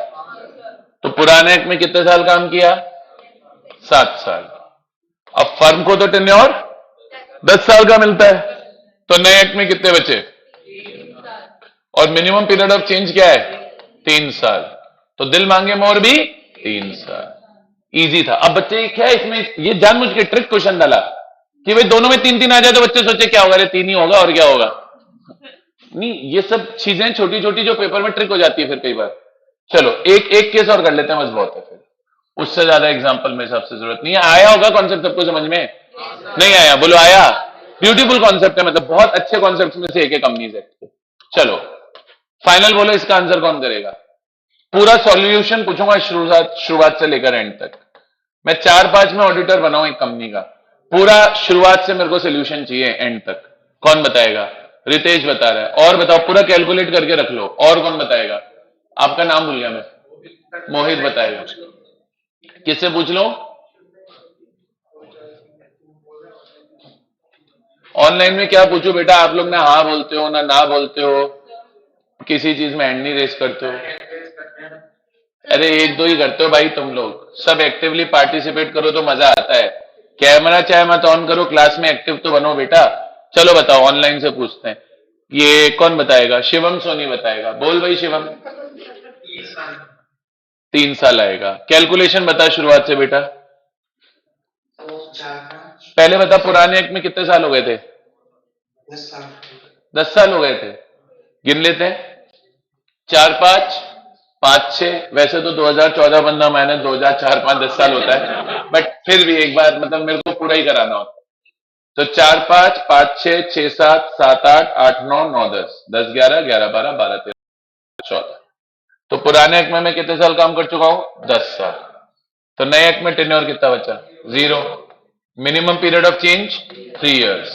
तो पुराने एक्ट में कितने साल काम किया? 7 साल। अब फर्म को तो टेन्योर 10 साल का मिलता है, तो नए एक्ट में कितने बचे? और मिनिमम पीरियड ऑफ चेंज क्या है? 3 साल। तो दिल मांगे मोर भी 3 साल। इजी था। अब बच्चे क्या है इसमें, ये जानबूझ के ट्रिक क्वेश्चन डाला कि भाई दोनों में 3-3 आ जाए तो बच्चे सोचे क्या होगा? अरे 3 ही होगा और क्या होगा? नहीं, ये सब चीजें छोटी छोटी जो पेपर में ट्रिक हो जाती है फिर कई बार। चलो एक एक केस और कर लेते हैं, बस बहुत है। फिर उससे ज्यादा एग्जांपल मेरे हिसाब से जरूरत नहीं है। आया होगा कॉन्सेप्ट सबको समझ में? नहीं आया? बोलो आया। ब्यूटीफुल कॉन्सेप्ट है, मतलब बहुत अच्छे कॉन्सेप्ट में से एक है कंपनीज एक्ट। चलो फाइनल बोलो, इसका आंसर कौन करेगा? पूरा सॉल्यूशन पूछूंगा शुरुआत से लेकर एंड तक। मैं 4-5 में ऑडिटर बनाऊं एक कंपनी का, पूरा शुरुआत से मेरे को सोल्यूशन चाहिए एंड तक। कौन बताएगा? रितेश बता रहा है। और बताओ, पूरा कैलकुलेट करके रख लो। और कौन बताएगा? आपका नाम भूल गया मैं। मोहित बताएगा। किससे पूछ लो? ऑनलाइन में क्या पूछूं बेटा? आप लोग ना हाँ बोलते हो ना बोलते हो। किसी चीज में हैंड नहीं रेस करते हो? अरे एक दो ही करते हो भाई तुम लोग, सब एक्टिवली पार्टिसिपेट करो तो मजा आता है। कैमरा चाहे मत ऑन करो, क्लास में एक्टिव तो बनो बेटा। चलो बताओ, ऑनलाइन से पूछते हैं, ये कौन बताएगा? शिवम सोनी बताएगा। बोल भाई शिवम। 3 साल आएगा। कैलकुलेशन बता शुरुआत से बेटा। पहले बता, पुराने एक्ट में कितने साल हो गए थे? 10 साल हो गए थे। गिन लेते हैं, 4 5 5 6। वैसे तो 2014-15 माइनस 2004 5 10 साल होता है, बट फिर भी एक बार मतलब मेरे को पूरा ही कराना होता है। तो 4 5 5 6 6 7 7 8 8 9 9 10 10 11 11 12 12 13 14। तो पुराने एक्ट में मैं कितने साल काम कर चुका हूं? 10 साल। तो नए एक्ट में टेन्योर कितना बचा? 0। Minimum period of change 3 years.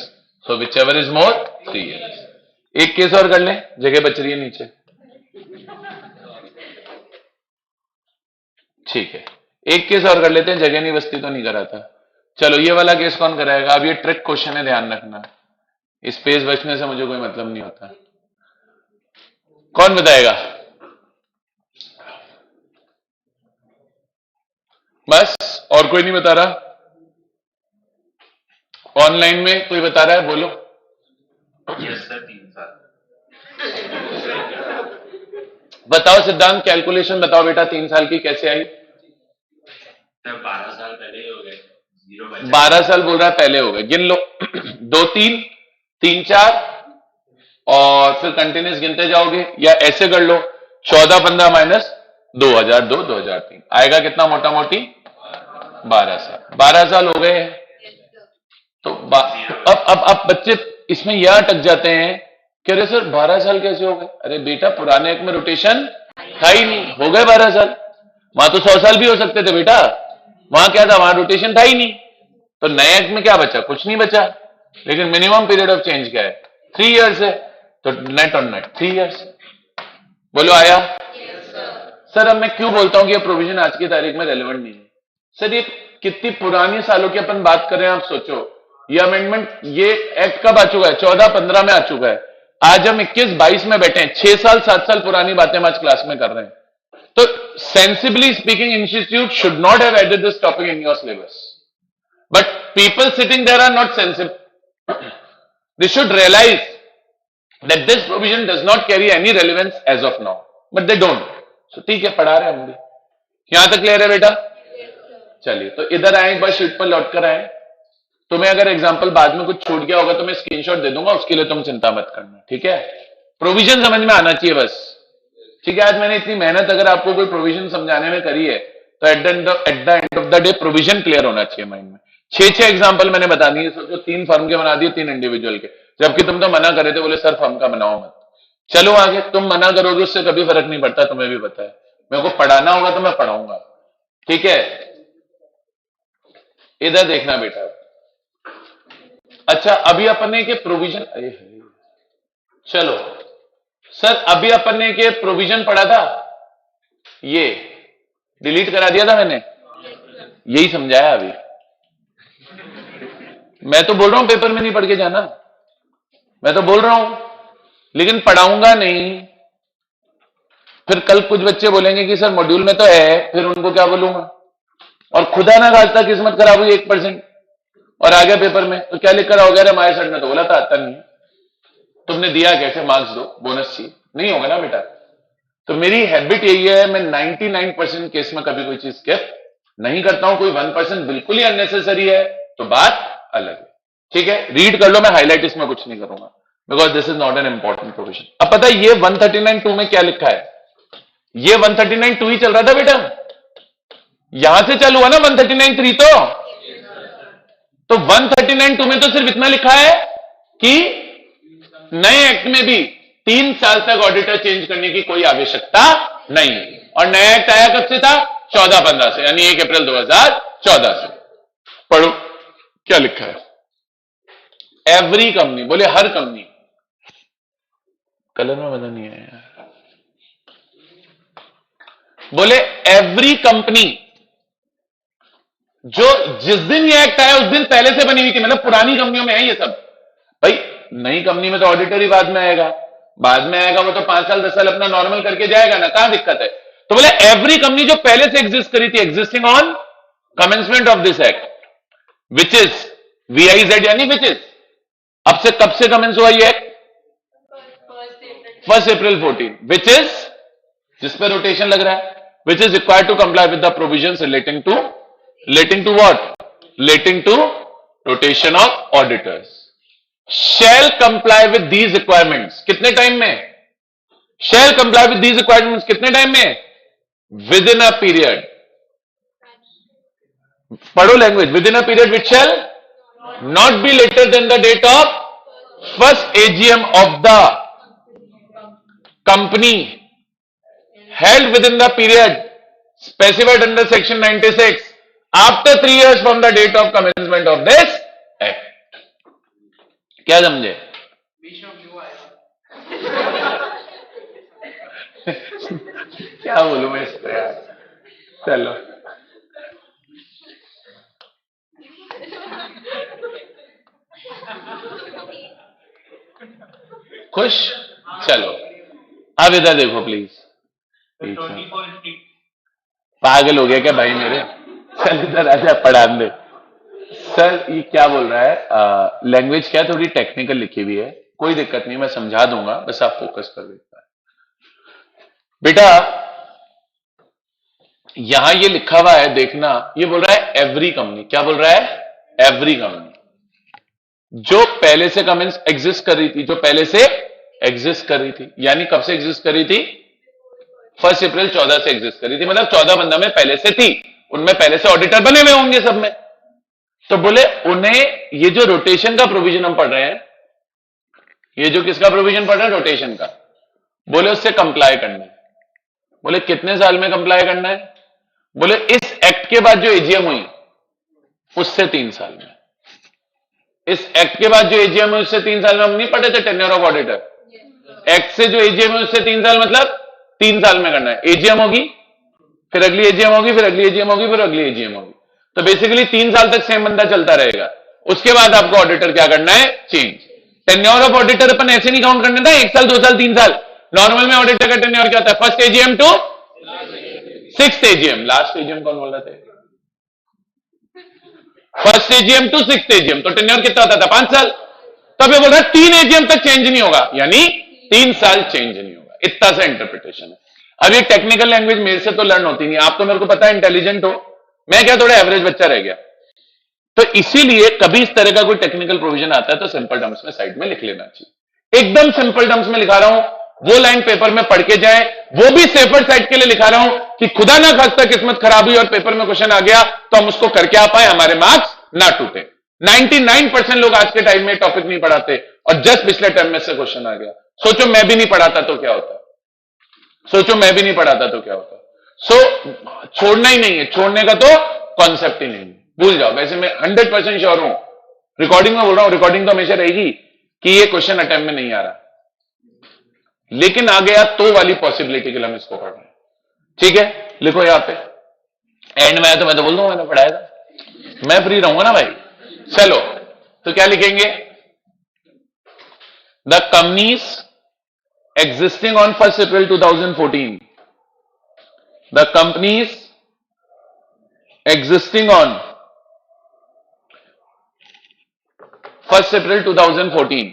So which ever is more 3 years. एक केस और कर ले, जगह बच रही है नीचे। ठीक है, एक केस और कर लेते हैं, जगह नहीं बचती तो नहीं कराता। चलो ये वाला केस कौन कराएगा? अब ये ट्रिक क्वेश्चन है, ध्यान रखना। स्पेस बचने से मुझे कोई मतलब नहीं होता। कौन बताएगा? बस, और कोई नहीं बता रहा? ऑनलाइन में कोई बता रहा है? बोलो। यस सर, 3 साल। बताओ सिद्धांत, कैलकुलेशन बताओ बेटा, 3 साल की कैसे आई? सर 12 साल पहले ही हो गए, 0 बचा। 12 साल बोल रहा है पहले हो गए। गिन लो 2 3 3 4 और फिर कंटिन्यूस गिनते जाओगे, या ऐसे कर लो 14 15 माइनस 2002 2003 आएगा कितना? मोटा मोटी 12 साल। 12 साल हो गए हैं। तो अब बच्चे इसमें यह अटक जाते हैं कि अरे सर 12 साल कैसे हो गए? अरे बेटा पुराने एक में रोटेशन था ही नहीं, हो गए 12 साल। वहां तो 100 साल भी हो सकते थे बेटा, वहां क्या था? वहां रोटेशन था ही नहीं। तो नए एक्ट में क्या बचा? कुछ नहीं बचा। लेकिन मिनिमम पीरियड ऑफ चेंज क्या है? 3 इयर्स है। तो नेट ऑन नेट 3 इयर्स। बोलो आया? सर अब मैं क्यों बोलता हूं कि ये प्रोविजन आज की तारीख में रेलेवेंट नहीं है? सर ये कितनी पुरानी सालों की अपन बात कर रहे हैं, आप सोचो। ये अमेंडमेंट, ये एक्ट कब आ चुका है? 14-15 में आ चुका है। आज हम 21-22 में बैठे हैं। 6 साल 7 साल पुरानी बातें हम आज क्लास में कर रहे हैं। तो sensibly speaking, institute should not have added this topic in your syllabus. But people sitting there are not sensible. They should realize that this provision does not carry any relevance as of now. But they don't. So ठीक है, पढ़ा रहे हम भी। यहां तक clear है बेटा? चलिए, तो इधर आए, एक बार शीट पर लौट कर आए। तुम्हें अगर एग्जाम्पल बाद में कुछ छूट गया होगा तो मैं स्क्रीनशॉट दे दूंगा, उसके लिए तुम चिंता मत करना, ठीक है? प्रोविजन समझ में आना चाहिए बस, ठीक है? आज मैंने इतनी मेहनत अगर आपको कोई प्रोविजन समझाने में करी है तो at the end of the day provision clear होना चाहिए माइंड में। 6 एग्जाम्पल मैंने बता दिए। सोचो 3 फर्म के बना दिए, 3 इंडिविजुअल के, जबकि तुम तो मना करे थे, बोले सर फर्म का बनाओ मत। चलो आगे, तुम मना करोगे उससे कभी फर्क नहीं पड़ता, तुम्हें भी पता है। मेरे को पढ़ाना होगा तो मैं पढ़ाऊंगा, ठीक है? इधर देखना बेटा। अच्छा, अभी अपन ने के प्रोविजन, चलो सर अभी अपन ने के प्रोविजन पढ़ा था, ये डिलीट करा दिया था मैंने, यही समझाया अभी। मैं तो बोल रहा हूं पेपर में नहीं पढ़ के जाना, मैं तो बोल रहा हूं, लेकिन पढ़ाऊंगा नहीं। फिर कल कुछ बच्चे बोलेंगे कि सर मॉड्यूल में तो है, फिर उनको क्या बोलूंगा? और खुदा ना खास्ता किस्मत खराब हुई 1% और आ गया पेपर में तो क्या लिख कर आओगे? अरे हमारे सर ने तो बोला था आता नहीं है। तुमने दिया कैसे? मार्क्स दो, बोनस चाहिए, नहीं होगा ना बेटा। तो मेरी हैबिट यही है, मैं 99% केस में कभी कोई चीज स्किप नहीं करता हूं। कोई 1% बिल्कुल ही अननेसेसरी है तो बात अलग है, ठीक है? रीड कर लो, मैं हाईलाइट इसमें कुछ नहीं करूंगा, because this is not an important provision. अब पता है ये 139(2) में क्या लिखा है? ये 139(2) ही चल रहा था बेटा, यहां से चालू हुआ ना 139(3) तो 139(2) में तो सिर्फ इतना लिखा है कि नए एक्ट में भी 3 साल तक ऑडिटर चेंज करने की कोई आवश्यकता नहीं। और नया एक्ट आया कब से था? 14-15 से, यानी 1 अप्रैल 2014 से। पढ़ो क्या लिखा है। एवरी कंपनी, बोले हर कंपनी, कलर में बता नहीं है यार, बोले एवरी कंपनी जो जिस दिन ये एक्ट आया उस दिन पहले से बनी हुई थी, मतलब पुरानी कंपनियों में है ये सब। भाई नई कंपनी में तो ऑडिटर ही बाद में आएगा, बाद में आएगा वो तो 5 साल 10 साल अपना नॉर्मल करके जाएगा ना, कहां दिक्कत है। तो बोले एवरी कंपनी जो पहले से एग्जिस्ट करी थी, existing on commencement of this act, which is VIZ, यानी विच इज अब से कब से कमेंस हुआ ये एक्ट, 1 अप्रैल 14, विच इज जिस पे रोटेशन लग रहा है, which is required to comply with the provisions relating to what, relating to rotation of auditors, shall comply with these requirements, कितने टाइम में, shall comply with these requirements कितने time में, within a period, पढ़ो language, within a period which shall not be later than the date of first AGM of the company held within the period specified under section 96 after 3 years from the date of commencement of this act. क्या समझे? क्या बोलूं मैं इस पे यार, चलो खुश, चलो अब इधर देखो प्लीज, पागल हो गया क्या भाई मेरे, चल इधर आजा पढ़ान दे। सर ये क्या बोल रहा है, लैंग्वेज क्या थोड़ी टेक्निकल लिखी हुई है, कोई दिक्कत नहीं, मैं समझा दूंगा, बस आप फोकस कर देता है। बेटा यहां ये लिखा हुआ है देखना, ये बोल रहा है एवरी कंपनी, क्या बोल रहा है, एवरी कंपनी जो पहले से कमेंस एग्जिस्ट कर रही थी, जो पहले से एग्जिस्ट कर रही थी, यानी कब से एग्जिस्ट कर रही थी, 1 अप्रैल 14 से एग्जिस्ट कर रही थी, मतलब 14-15 में पहले से थी, उनमें पहले से ऑडिटर बने हुए होंगे सब में। तो बोले उन्हें ये जो रोटेशन का प्रोविजन हम पढ़ रहे हैं, ये जो किसका प्रोविजन पढ़ रहे हैं, रोटेशन का, बोले उससे कंप्लाई करना है। बोले कितने साल में कंप्लाई करना है, बोले इस एक्ट के बाद जो AGM हुई उससे 3 साल में, इस एक्ट के बाद जो AGM हुई उससे 3 साल में। हम नहीं पढ़े थे टेन्योर ऑफ ऑडिटर, एक्ट से जो AGM हुई उससे 3 साल, मतलब 3 साल में करना है। AGM होगी, फिर अगली AGM होगी, फिर अगली AGM होगी, फिर अगली AGM होगी, तो बेसिकली 3 साल तक सेम बंदा चलता रहेगा। उसके बाद आपको ऑडिटर क्या करना है, चेंज। टेन्योर ऑफ ऑडिटर अपन ऐसे नहीं काउंट करने था 1 साल 2 साल 3 साल, नॉर्मल में ऑडिटर का टेन्योर क्या होता है, 1st AGM to 6th AGM, last AGM कौन बोल रहे थे, 1st AGM to 6th AGM, तो टेन्योर कितना होता था, 5 साल। तब ये बोल रहा है 3 AGM तक चेंज नहीं होगा, यानी 3 साल चेंज नहीं होगा, इतना सा इंटरप्रिटेशन है। अब ये टेक्निकल लैंग्वेज मेरे से तो लर्न होती नहीं, आप तो मेरे को पता है इंटेलिजेंट हो, मैं क्या थोड़ा एवरेज बच्चा रह गया, तो इसीलिए कभी इस तरह का कोई टेक्निकल प्रोविजन आता है तो सिंपल टर्म्स में साइड में लिख लेना चाहिए। एकदम सिंपल टर्म्स में लिखा रहा हूं, वो लाइन पेपर में पढ़ के जाए, वो भी सेफर साइड के लिए लिखा रहा हूं कि खुदा ना खास्ता किस्मत खराब हुई और पेपर में क्वेश्चन आ गया तो हम उसको करके आ पाए, हमारे मार्क्स ना टूटे। 99% लोग आज के टाइम में टॉपिक नहीं पढ़ाते और जस्ट पिछले टर्म में से क्वेश्चन आ गया। सोचो मैं भी नहीं पढ़ाता तो क्या होता, सोचो मैं भी नहीं पढ़ाता तो क्या होता। सो छोड़ना ही नहीं है, छोड़ने का तो कॉन्सेप्ट ही नहीं है, भूल जाओ। वैसे मैं 100% श्योर हूं, रिकॉर्डिंग में बोल रहा हूं, रिकॉर्डिंग तो हमेशा रहेगी कि ये क्वेश्चन अटेम्प्ट में नहीं आ रहा, लेकिन आ गया तो वाली पॉसिबिलिटी के लिए हम इसको पढ़ रहे हैं। ठीक है, लिखो यहां पे, एंड में आया तो मैं तो बोल दूंगा मैंने पढ़ाया था, मैं फ्री रहूंगा ना भाई। चलो तो क्या लिखेंगे, the companies existing on 1st April 2014, the companies existing on 1st April 2014,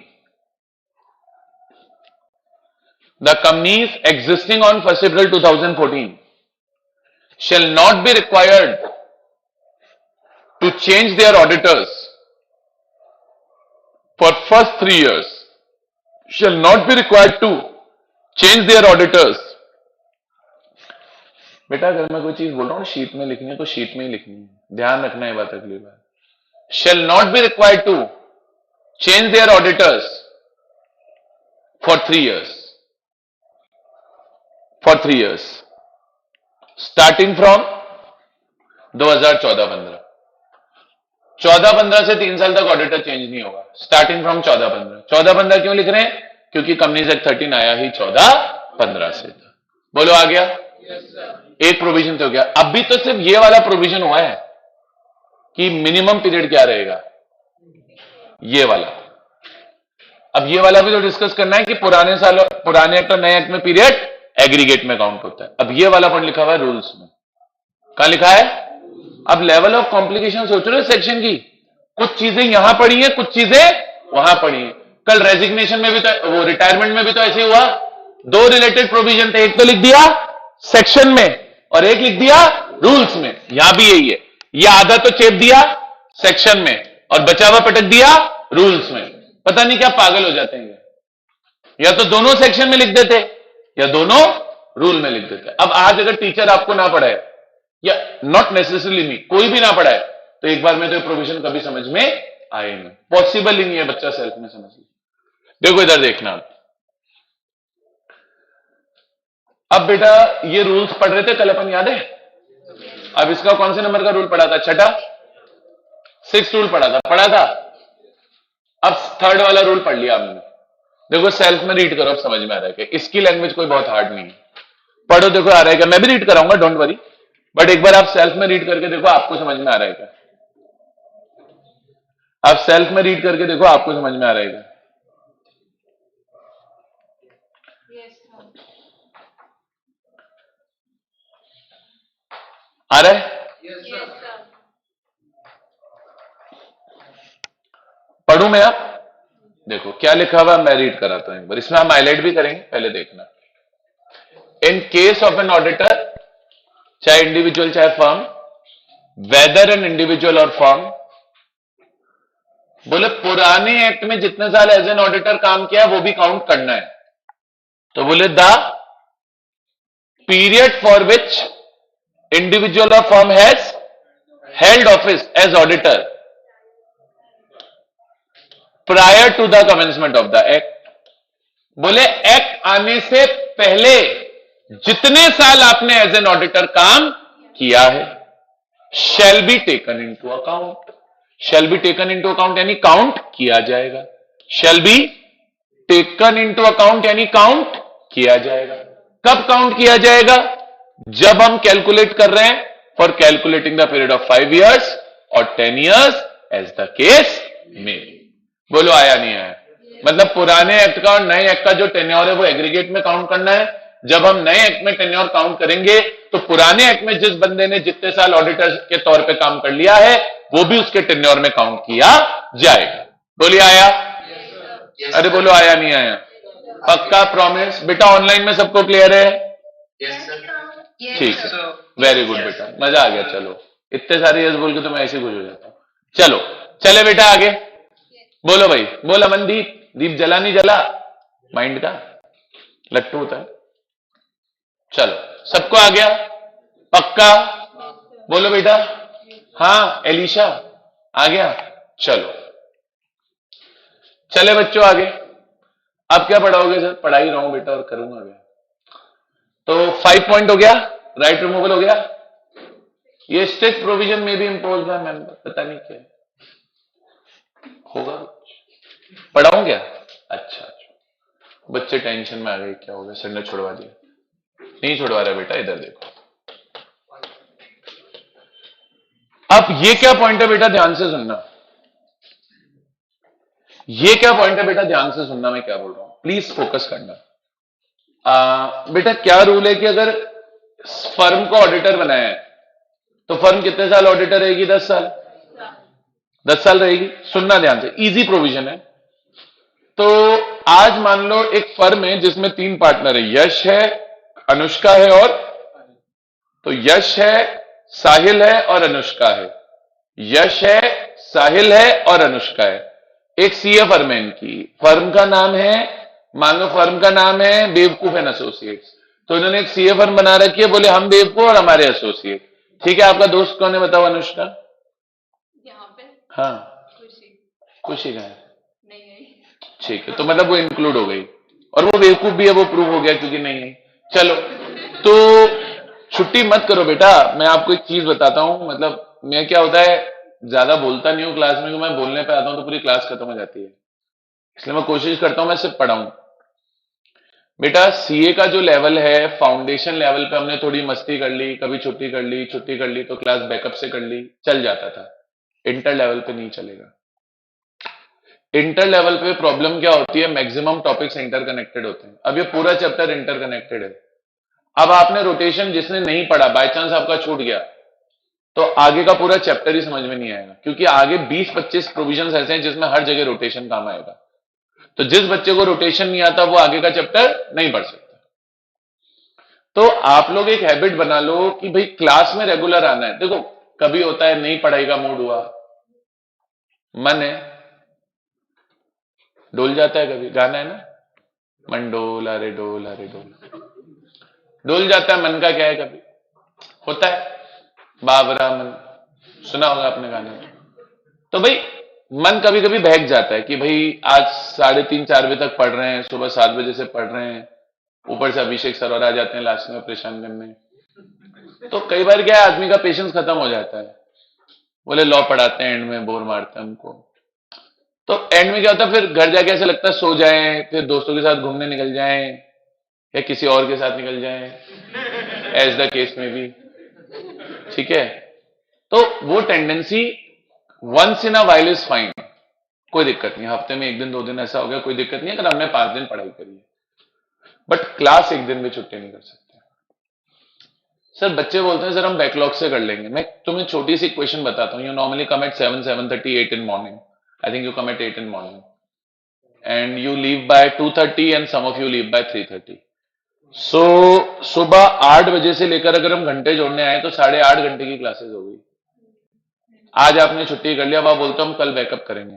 the companies existing on 1st April 2014 shall not be required to change their auditors for first 3 years, shall not be required to change their auditors। बेटा अगर मैं कोई चीज बोल रहा हूं sheet में लिखनी है तो शीट में ही लिखनी है, ध्यान रखना है बात अगली बार। shall not be required to change their auditors for 3 years, for 3 years starting from 2014-15, 14-15 से 3 साल तक ऑडिटर चेंज नहीं होगा, स्टार्टिंग फ्रॉम 14-15। 14-15 क्यों लिख रहे हैं, क्योंकि कंपनीज एक्ट 13 आया ही 14-15 से था। बोलो आ गया, एक प्रोविजन तो गया। अभी तो सिर्फ ये वाला प्रोविजन हुआ है कि मिनिमम पीरियड क्या रहेगा, ये वाला। अब ये वाला भी तो डिस्कस करना है कि पुराने एक्ट और नए एक्ट में पीरियड एग्रीगेट में काउंट होता है। अब ये वाला पॉइंट लिखा हुआ है रूल्स में, कहां लिखा है? अब लेवल ऑफ कॉम्प्लिकेशन सोच रहे हो सेक्शन की, कुछ चीजें यहां पड़ी हैं, कुछ चीजें वहां पड़ी हैं। कल रेजिग्नेशन में भी तो, वो रिटायरमेंट में भी तो ऐसे हुआ, दो रिलेटेड प्रोविजन थे, एक तो लिख दिया सेक्शन में और एक लिख दिया रूल्स में। यहां भी यही है, ये आधा तो चेप दिया सेक्शन में और बचा हुआ पटक दिया रूल्स में। पता नहीं क्या पागल हो जाते हैं, या तो दोनों सेक्शन में लिख देते या दोनों रूल में लिख देते। अब आज अगर टीचर आपको ना पढ़ाए, या नॉट नेसेसरीली मी, कोई भी ना पढ़ाए, तो एक बार में तो प्रोविजन कभी समझ में आए नहीं, पॉसिबल ही नहीं है बच्चा सेल्फ में समझ ले। देखो इधर देखना, अब बेटा ये रूल्स पढ़ रहे थे कल अपन, याद है? अब इसका कौन से नंबर का रूल पढ़ा था? छठा, 6 रूल पढ़ा था। अब थर्ड वाला रूल पढ़ लिया आपने। देखो सेल्फ में रीड करो, अब समझ में आ रहा है कि इसकी लैंग्वेज कोई बहुत हार्ड नहीं है, पढ़ो देखो आ रहा है क्या। मैं भी रीड कराऊंगा, डोंट वरी, बट एक बार आप सेल्फ में रीड करके देखो आपको समझ में आ रहा है क्या। आप सेल्फ में रीड करके देखो आपको समझ में आ रहा है क्या। आ रहा है? पढ़ूं मैं? आप देखो क्या लिखा हुआ, मैं रीड कराता हूं एक बार, इसमें हम हाईलाइट भी करेंगे, पहले देखना। In case of an auditor, चाहे इंडिविजुअल चाहे फर्म, वेदर एन इंडिविजुअल और फर्म, बोले पुराने एक्ट में जितने साल एज एन ऑडिटर काम किया वो भी काउंट करना है। तो बोले the period for which individual और firm has held office as auditor prior to the commencement of the act, बोले एक्ट आने से पहले जितने साल आपने एज एन ऑडिटर काम किया है, shall be taken into account. Shall be taken into account यानी काउंट किया जाएगा। Shall be taken into account यानी काउंट किया जाएगा। कब काउंट किया जाएगा? जब हम कैलकुलेट कर रहे हैं for calculating the period of 5 years और 10 years एज द केस में। बोलो आया नहीं आया? मतलब पुराने एक्ट का और नए एक्ट का जो टेन्योर है वो एग्रीगेट में काउंट करना है। जब हम नए एक्ट में टेन्योर काउंट करेंगे तो पुराने एक्ट में जिस बंदे ने जितने साल ऑडिटर के तौर पे काम कर लिया है वो भी उसके टेन्योर में काउंट किया जाएगा। बोलिए आया? अरे बोलो आया नहीं आया? पक्का प्रॉमिस? बेटा ऑनलाइन में सबको क्लियर है? ठीक है, वेरी गुड बेटा, मजा आ गया। चलो इतने सारे यस बोल के तो मैं ऐसे खुश हो जाता हूं। चलो चले बेटा आगे, बोलो भाई, बोल अमनदीप। दीप जला नहीं जला? माइंड का लट्टू होता है। चलो सबको आ गया? पक्का? बोलो बेटा। हाँ एलिशा आ गया? चलो चले बच्चों आगे। अब क्या पढ़ाओगे सर? पढ़ा ही रहा हूं बेटा और करूंगा आगे। तो 5 पॉइंट हो गया, राइट रिमूवल हो गया। ये स्ट्रिक्ट प्रोविजन में भी इम्पोज बाय मेंबर, पता नहीं क्या होगा, पढ़ाऊं क्या? अच्छा बच्चे टेंशन में आ गए, क्या हो गया सर ने छुड़वा दिया? नहीं छुड़वा रहा बेटा, इधर देखो। अब ये क्या पॉइंट है बेटा, ध्यान से सुनना। ये क्या पॉइंट है बेटा, ध्यान से सुनना मैं क्या बोल रहा हूं, प्लीज फोकस करना। बेटा क्या रूल है कि अगर फर्म को ऑडिटर बनाया है तो फर्म कितने साल ऑडिटर रहेगी? 10 साल। 10 साल रहेगी। सुनना ध्यान से, इजी प्रोविजन है। तो आज मान लो एक फर्म है जिसमें 3 पार्टनर है, यश है, अनुष्का है और, तो यश है, साहिल है और अनुष्का है। यश है, साहिल है और अनुष्का है। एक सीए फर्म है इनकी, फर्म का नाम है, मान लो फर्म का नाम है बेवकूफ एंड एसोसिएट्स। तो इन्होंने एक सीए फर्म बना रखी है, बोले हम बेवकूफ और हमारे एसोसिएट। ठीक है, आपका दोस्त कौन है बताओ? अनुष्का यहाँ पे? हाँ खुशी का है। नहीं आई। ठीक है, तो मतलब वो इंक्लूड हो गई और वो बेवकूफ भी है, वो प्रूव हो गया क्योंकि नहीं है। चलो तो छुट्टी मत करो बेटा, मैं आपको एक चीज बताता हूं। मतलब मैं क्या होता है, ज्यादा बोलता नहीं हूं क्लास में, कि मैं बोलने पे आता हूं तो पूरी क्लास खत्म हो जाती है, इसलिए मैं कोशिश करता हूं मैं सिर्फ पढ़ाऊं। बेटा सीए का जो लेवल है, फाउंडेशन लेवल पे हमने थोड़ी मस्ती कर ली, कभी छुट्टी कर ली तो क्लास बैकअप से कर ली, चल जाता था। इंटर लेवल पे नहीं चलेगा। इंटर लेवल पे प्रॉब्लम क्या होती है, मैक्सिमम टॉपिक्स इंटरकनेक्टेड होते हैं। अब ये पूरा चैप्टर इंटरकनेक्टेड है। अब आपने रोटेशन जिसने नहीं पढ़ा, बाय चांस आपका छूट गया, तो आगे का पूरा चैप्टर ही समझ में नहीं आएगा, क्योंकि आगे 20-25 प्रोविजंस ऐसे हैं जिसमें हर जगह रोटेशन काम आएगा। तो जिस बच्चे को रोटेशन नहीं आता वो आगे का चैप्टर नहीं पढ़ सकता। तो आप लोग एक हैबिट बना लो कि भाई क्लास में रेगुलर आना है। देखो कभी होता है नहीं पढ़ाई का मूड हुआ, मन है, डोल जाता है, कभी गाना है ना, मन डोल अरे डोल अरे डोल, डोल जाता है मन का, क्या है, कभी होता है, बाबरा मन, सुना होगा आपने गाना। तो भाई मन कभी कभी बहक जाता है कि भाई आज 3:30-4 बजे तक पढ़ रहे हैं, सुबह 7 बजे से पढ़ रहे हैं, ऊपर से अभिषेक सर और आ जाते हैं लास्ट में परेशान करने। तो कई बार क्या है, आदमी का पेशेंस खत्म हो जाता है, बोले लॉ पढ़ाते हैं, एंड में बोर मारते हैं हमको। तो एंड में क्या होता है, फिर घर जाके ऐसा लगता है सो जाएं, फिर दोस्तों के साथ घूमने निकल जाएं या किसी और के साथ निकल जाएं, एज द केस में भी, ठीक है। तो वो tendency once in a while is fine, कोई दिक्कत नहीं, हफ्ते में 1 दिन 2 दिन ऐसा हो गया, कोई दिक्कत नहीं, अगर हमने 5 दिन पढ़ाई करी है। बट क्लास 1 दिन भी छुट्टी नहीं कर सकते। सर बच्चे बोलते हैं सर हम बैकलॉग से कर लेंगे। मैं तुम्हें छोटी सी क्वेश्चन बताता हूँ। You normally come at 7, 7:30, 8 in morning. I think you come at 8 in morning and you leave by 2:30 and some of you leave by 3:30। So सुबह 8 बजे से लेकर अगर हम घंटे जोड़ने आए तो 8.5 घंटे की क्लासेस हो गई। आज आपने छुट्टी कर लिया, अब आप बोलते हो हम कल बैकअप करेंगे,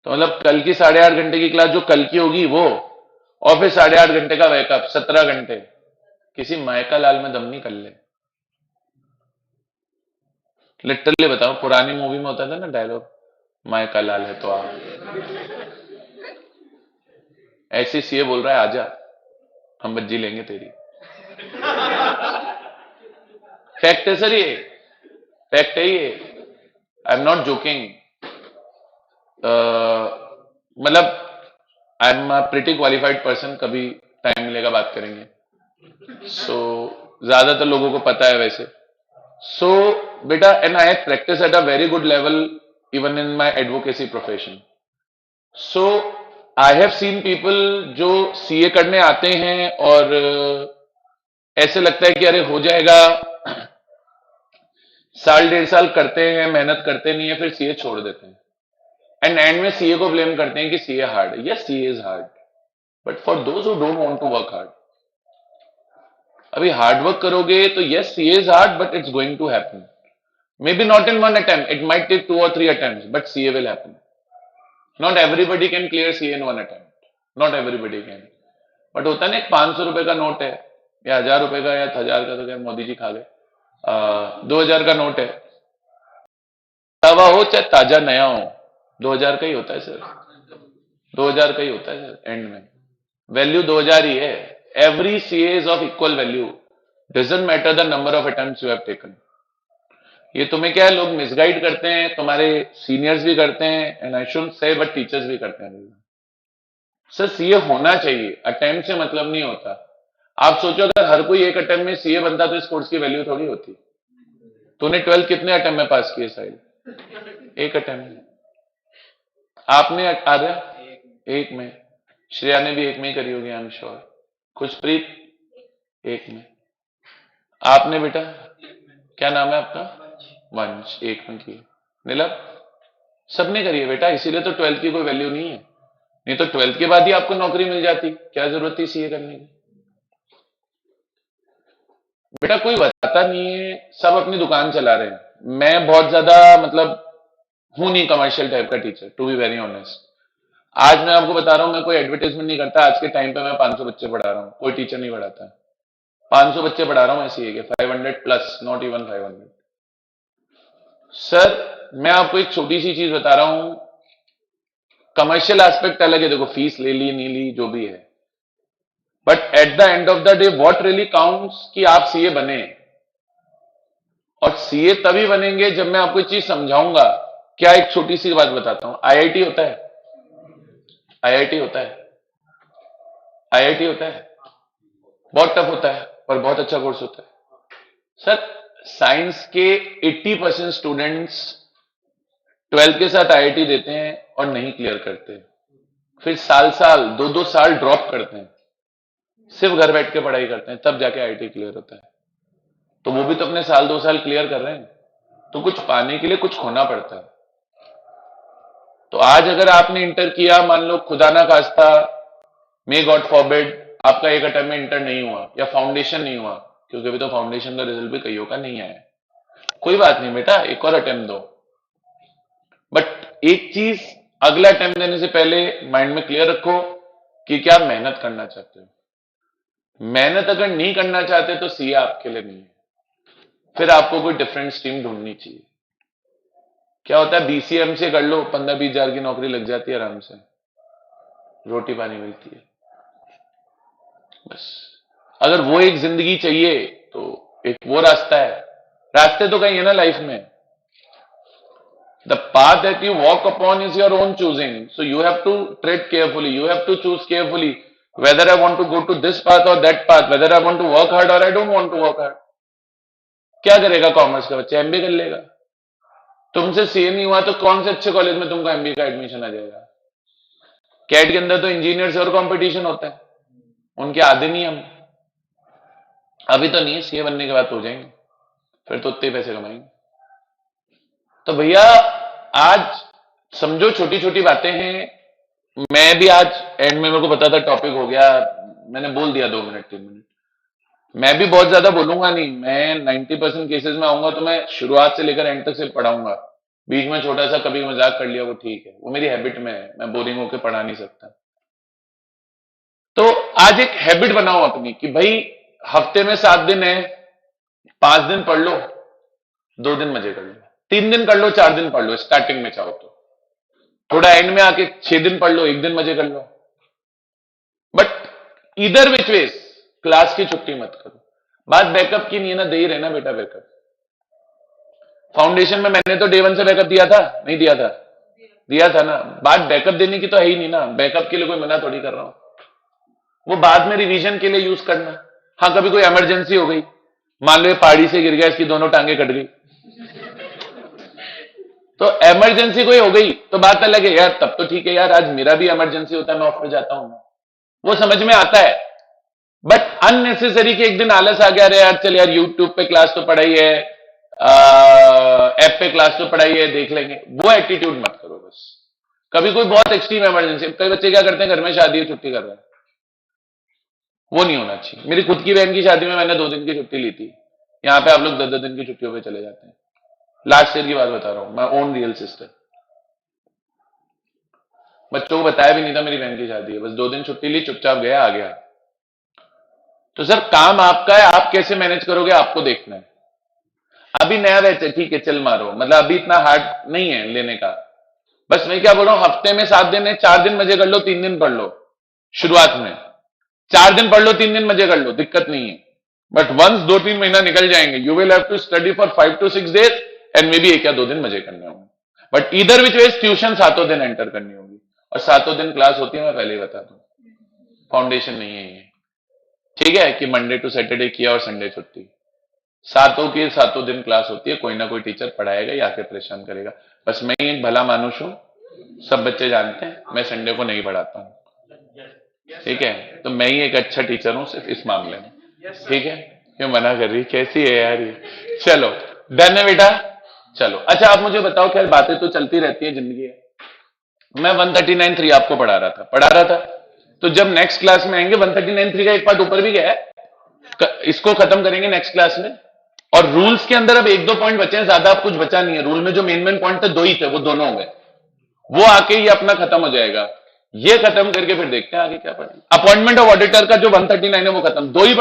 तो मतलब कल की 8.5 घंटे की क्लास जो कल की होगी वो, और फिर 8.5 घंटे का बैकअप, 17 घंटे। किसी मायका लाल में दम नहीं कर ले। लिटरली बताओ, पुरानी मूवी में होता था ना डायलॉग, मायका लाल है तो आ, ऐसे सीए बोल रहा है आजा हम बज्जी लेंगे तेरी। फैक्ट है सर, ये फैक्ट है ये, आई एम नॉट जोकिंग। मतलब I am a pretty qualified person, कभी टाइम मिलेगा बात करेंगे। सो ज्यादातर लोगों को पता है वैसे। सो बेटा, and I have practice at a very good level even in my advocacy profession. So I have seen people जो सीए करने आते हैं और ऐसे लगता है कि अरे हो जाएगा, 1.5 साल करते हैं, मेहनत करते नहीं है, फिर सीए छोड़ देते हैं एंड एंड में सीए को ब्लेम करते हैं कि सीए हार्ड है। Yes CA is hard, but for those who don't want to work hard, अभी हार्ड वर्क करोगे तो yes CA is hard but it's going to happen, maybe not in 1 attempt, it might take 2 or 3 attempts, but CA will happen. Not everybody can clear CA in 1 attempt, not everybody can. But होता है ना, 500 रुपए का note है या 1000 रुपए का या 1000 का, तो क्या मोदी जी खा गए, 2000 का नोट है, तवा हो चाहे ताजा नया हो, 2000 का ही होता है सर, 2000 का ही होता है सर, एंड में वैल्यू 2000 ही है। Every CA is of equal value, doesn't matter the number of attempts you have taken. ये तुम्हें क्या है, लोग मिसगाइड करते हैं, तुम्हारे सीनियर्स भी करते हैं, and I should say but teachers भी करते हैं। सर सीए होना चाहिए, अटेम्प्ट से मतलब नहीं होता। आप सोचो अगर हर कोई एक अटेम्प्ट में सीए बनता तो इस कोर्स की वैल्यू थोड़ी होती। तूने 12 कितने अटेम्प्ट में पास किए साहिल? एक अटेम्प्ट में। आपने आर्या एक में, श्रेया ने भी एक में ही करी होगी आई एम श्योर, खुशप्रीत एक में, आपने बेटा क्या नाम है आपका? वंश, एक में किए, नीलम सबने करी है बेटा, इसीलिए तो 12th की कोई वैल्यू नहीं है, नहीं तो 12th के बाद ही आपको नौकरी मिल जाती, क्या जरूरत थी सीए करने की? बेटा कोई बताता नहीं है, सब अपनी दुकान चला रहे हैं। मैं बहुत ज्यादा मतलब हूं नहीं कमर्शियल टाइप का teacher, to be very honest. आज मैं आपको बता रहा हूं, मैं कोई एडवर्टाइजमेंट नहीं करता। आज के टाइम पे मैं 500 बच्चे पढ़ा रहा हूं, कोई टीचर नहीं पढ़ाता। 500 बच्चे पढ़ा रहा हूं ऐसे के, 500 प्लस, नॉट इवन 500। सर मैं आपको एक छोटी सी चीज बता रहा हूं, कमर्शियल एस्पेक्ट अलग है, देखो फीस ले ली नहीं ली जो भी है, but at the end of the day what really counts कि आप सीए बने। और सीए तभी बनेंगे जब मैं आपको एक चीज समझाऊंगा। क्या, एक छोटी सी बात बताता हूं, आईआईटी होता है, आईआईटी होता है, आईआईटी होता है, बहुत टफ होता है पर बहुत अच्छा कोर्स होता है। सर साइंस के 80% स्टूडेंट्स 12th के साथ आईआईटी देते हैं और नहीं क्लियर करते। फिर साल साल 2-2 साल ड्रॉप करते हैं, सिर्फ घर बैठ के पढ़ाई करते हैं, तब जाके आईटी क्लियर होता है। तो वो भी तो अपने साल 2 साल क्लियर कर रहे हैं। तो कुछ पाने के लिए कुछ खोना पड़ता है। तो आज अगर आपने इंटर किया, मान लो खुदा ना खास्ता, मे गॉड फॉरबिड, आपका एक अटेम्प्ट में इंटर नहीं हुआ या फाउंडेशन नहीं हुआ, क्योंकि अभी तो फाउंडेशन का रिजल्ट भी कईयों का नहीं आया, कोई बात नहीं बेटा, एक और अटेम्प्ट दो। बट एक चीज अगला अटेम्प्ट देने से पहले माइंड में क्लियर रखो कि क्या मेहनत करना चाहते हो। मेहनत अगर नहीं करना चाहते तो सीए आपके लिए नहीं है, फिर आपको कोई डिफरेंट स्ट्रीम ढूंढनी चाहिए। क्या होता है, बीसीएम से कर लो, 15-20 हजार की नौकरी लग जाती है, आराम से रोटी पानी मिलती है। बस अगर वो एक जिंदगी चाहिए तो एक वो रास्ता है। रास्ते तो कहीं है ना लाइफ में। The path that you walk upon is your own choosing, so you have to tread carefully, you have to choose carefully whether I want to go to this path or that path, whether I want to work hard or I don't want to work hard. क्या करेगा commerce का बच्चा? MBA कर लेगा। तुमसे CA नहीं हुआ तो कौन से अच्छे कॉलेज में तुमको एमबीए का एडमिशन आ जाएगा? कैट के अंदर तो इंजीनियर और कंपटीशन होता है, उनके आधे नहीं हम। अभी तो नहीं है, सीए बनने के बाद हो जाएंगे, फिर तो उतने पैसे कमाएंगे। तो भैया आज समझो, छोटी छोटी बातें हैं। मैं भी आज एंड में, मेरे को पता था टॉपिक हो गया, मैंने बोल दिया 2 मिनट 3 मिनट। मैं भी बहुत ज्यादा बोलूंगा नहीं, मैं 90% केसेस में आऊंगा तो मैं शुरुआत से लेकर एंड तक से पढ़ाऊंगा। बीच में छोटा सा कभी मजाक कर लिया वो ठीक है, वो मेरी हैबिट में है, मैं बोरिंग होकर पढ़ा नहीं सकता। तो आज एक हैबिट बनाओ अपनी कि भाई हफ्ते में 7 दिन है, 5 दिन पढ़ लो, 2 दिन मजे कर लो, 3 दिन कर लो, 4 दिन पढ़ लो स्टार्टिंग में चाहो तो, थोड़ा एंड में आके 6 दिन पढ़ लो, 1 दिन मजे कर लो। बट इधर विच वेज क्लास की छुट्टी मत करो। बात बैकअप की नहीं है ना, दे ही रहना बेटा बैकअप। फाउंडेशन में मैंने तो डे 1 से बैकअप दिया था, नहीं दिया था? दिया था ना। बात बैकअप देने की तो है ही नहीं ना, बैकअप के लिए कोई मना थोड़ी कर रहा हूं, वो बाद में रिवीजन के लिए यूज करना। हाँ, कभी कोई इमरजेंसी हो गई, मान लो ये पहाड़ी से गिर गया, इसकी दोनों टांगे कट गई, तो इमरजेंसी कोई हो गई तो बात अलग है यार, तब तो ठीक है यार, आज मेरा भी इमरजेंसी होता है, मैं ऑफ पे जाता हूं, वो समझ में आता है। बट अननेसेसरी कि एक दिन आलस आ गया, अरे यार चल यार यूट्यूब पे क्लास तो पढ़ाई है, ऐप पे क्लास तो पढ़ाई है, देख लेंगे, वो एटीट्यूड मत करो। बस कभी कोई बहुत एक्सट्रीम इमरजेंसी, कई बच्चे क्या करते हैं, घर में शादी है छुट्टी कर रहे हैं, वो नहीं होना चाहिए। मेरी खुद की बहन की शादी में मैंने 2 दिन की छुट्टी ली थी। यहां पे आप लोग 10-10 दिन की छुट्टियों पे चले जाते हैं। लास्ट ईयर की बात बता रहा हूं, मैं ओन रियल सिस्टर। बच्चों को बताया भी नहीं था मेरी बहन की शादी है, बस 2 दिन छुट्टी ली, चुपचाप गया, आ गया। तो सर काम आपका है, आप कैसे मैनेज करोगे आपको देखना है। अभी नया बैच है, ठीक है चल मारो, मतलब अभी इतना हार्ड नहीं है लेने का। बस मैं क्या बोल रहा हूं, हफ्ते में 7 दिन है, 4 दिन मजे कर लो, 3 दिन पढ़ लो। शुरुआत में 4 दिन पढ़ लो, 3 दिन मजे कर लो, दिक्कत नहीं है। बट वंस 2-3 महीना निकल जाएंगे, you will have to study for 5 to 6 days and maybe 1 या 2 दिन मजे करने होंगे। बट इधर विच वेज ट्यूशन 7 दिन एंटर करनी होगी, और 7 दिन क्लास होती है, मैं पहले ही बता दूं, फाउंडेशन नहीं है ये, ठीक है, कि मंडे टू सैटरडे किया और संडे छुट्टी। 7 दिन क्लास होती है, कोई ना कोई टीचर पढ़ाएगा या आके परेशान करेगा। बस मैं एक भला मानुष हूं, सब बच्चे जानते हैं, मैं संडे को नहीं पढ़ाता हूं, ठीक है, तो मैं ही एक अच्छा टीचर हूं सिर्फ इस मामले में, ठीक है। क्यों मना कर रही, कैसी है यार ये। चलो डन है बेटा, चलो। अच्छा आप मुझे बताओ, खैर बातें तो चलती रहती है, जिंदगी है। मैं 139.3 आपको पढ़ा रहा था, तो जब नेक्स्ट क्लास में आएंगे 139.3 का एक पार्ट ऊपर भी गया है, इसको खत्म करेंगे नेक्स्ट क्लास में। और रूल्स के अंदर अब 1-2 पॉइंट बचे हैं, ज्यादा अब कुछ बचा नहीं है। रूल में जो मेन पॉइंट थे 2 ही थे, वो दोनों हो गए, वो आके ये अपना खत्म हो जाएगा। ये खत्म करके फिर देखते हैं आगे क्या पढ़ेंगे। अपॉइंटमेंट ऑफ ऑडिटर का जो 139 है वो खत्म, 2 ही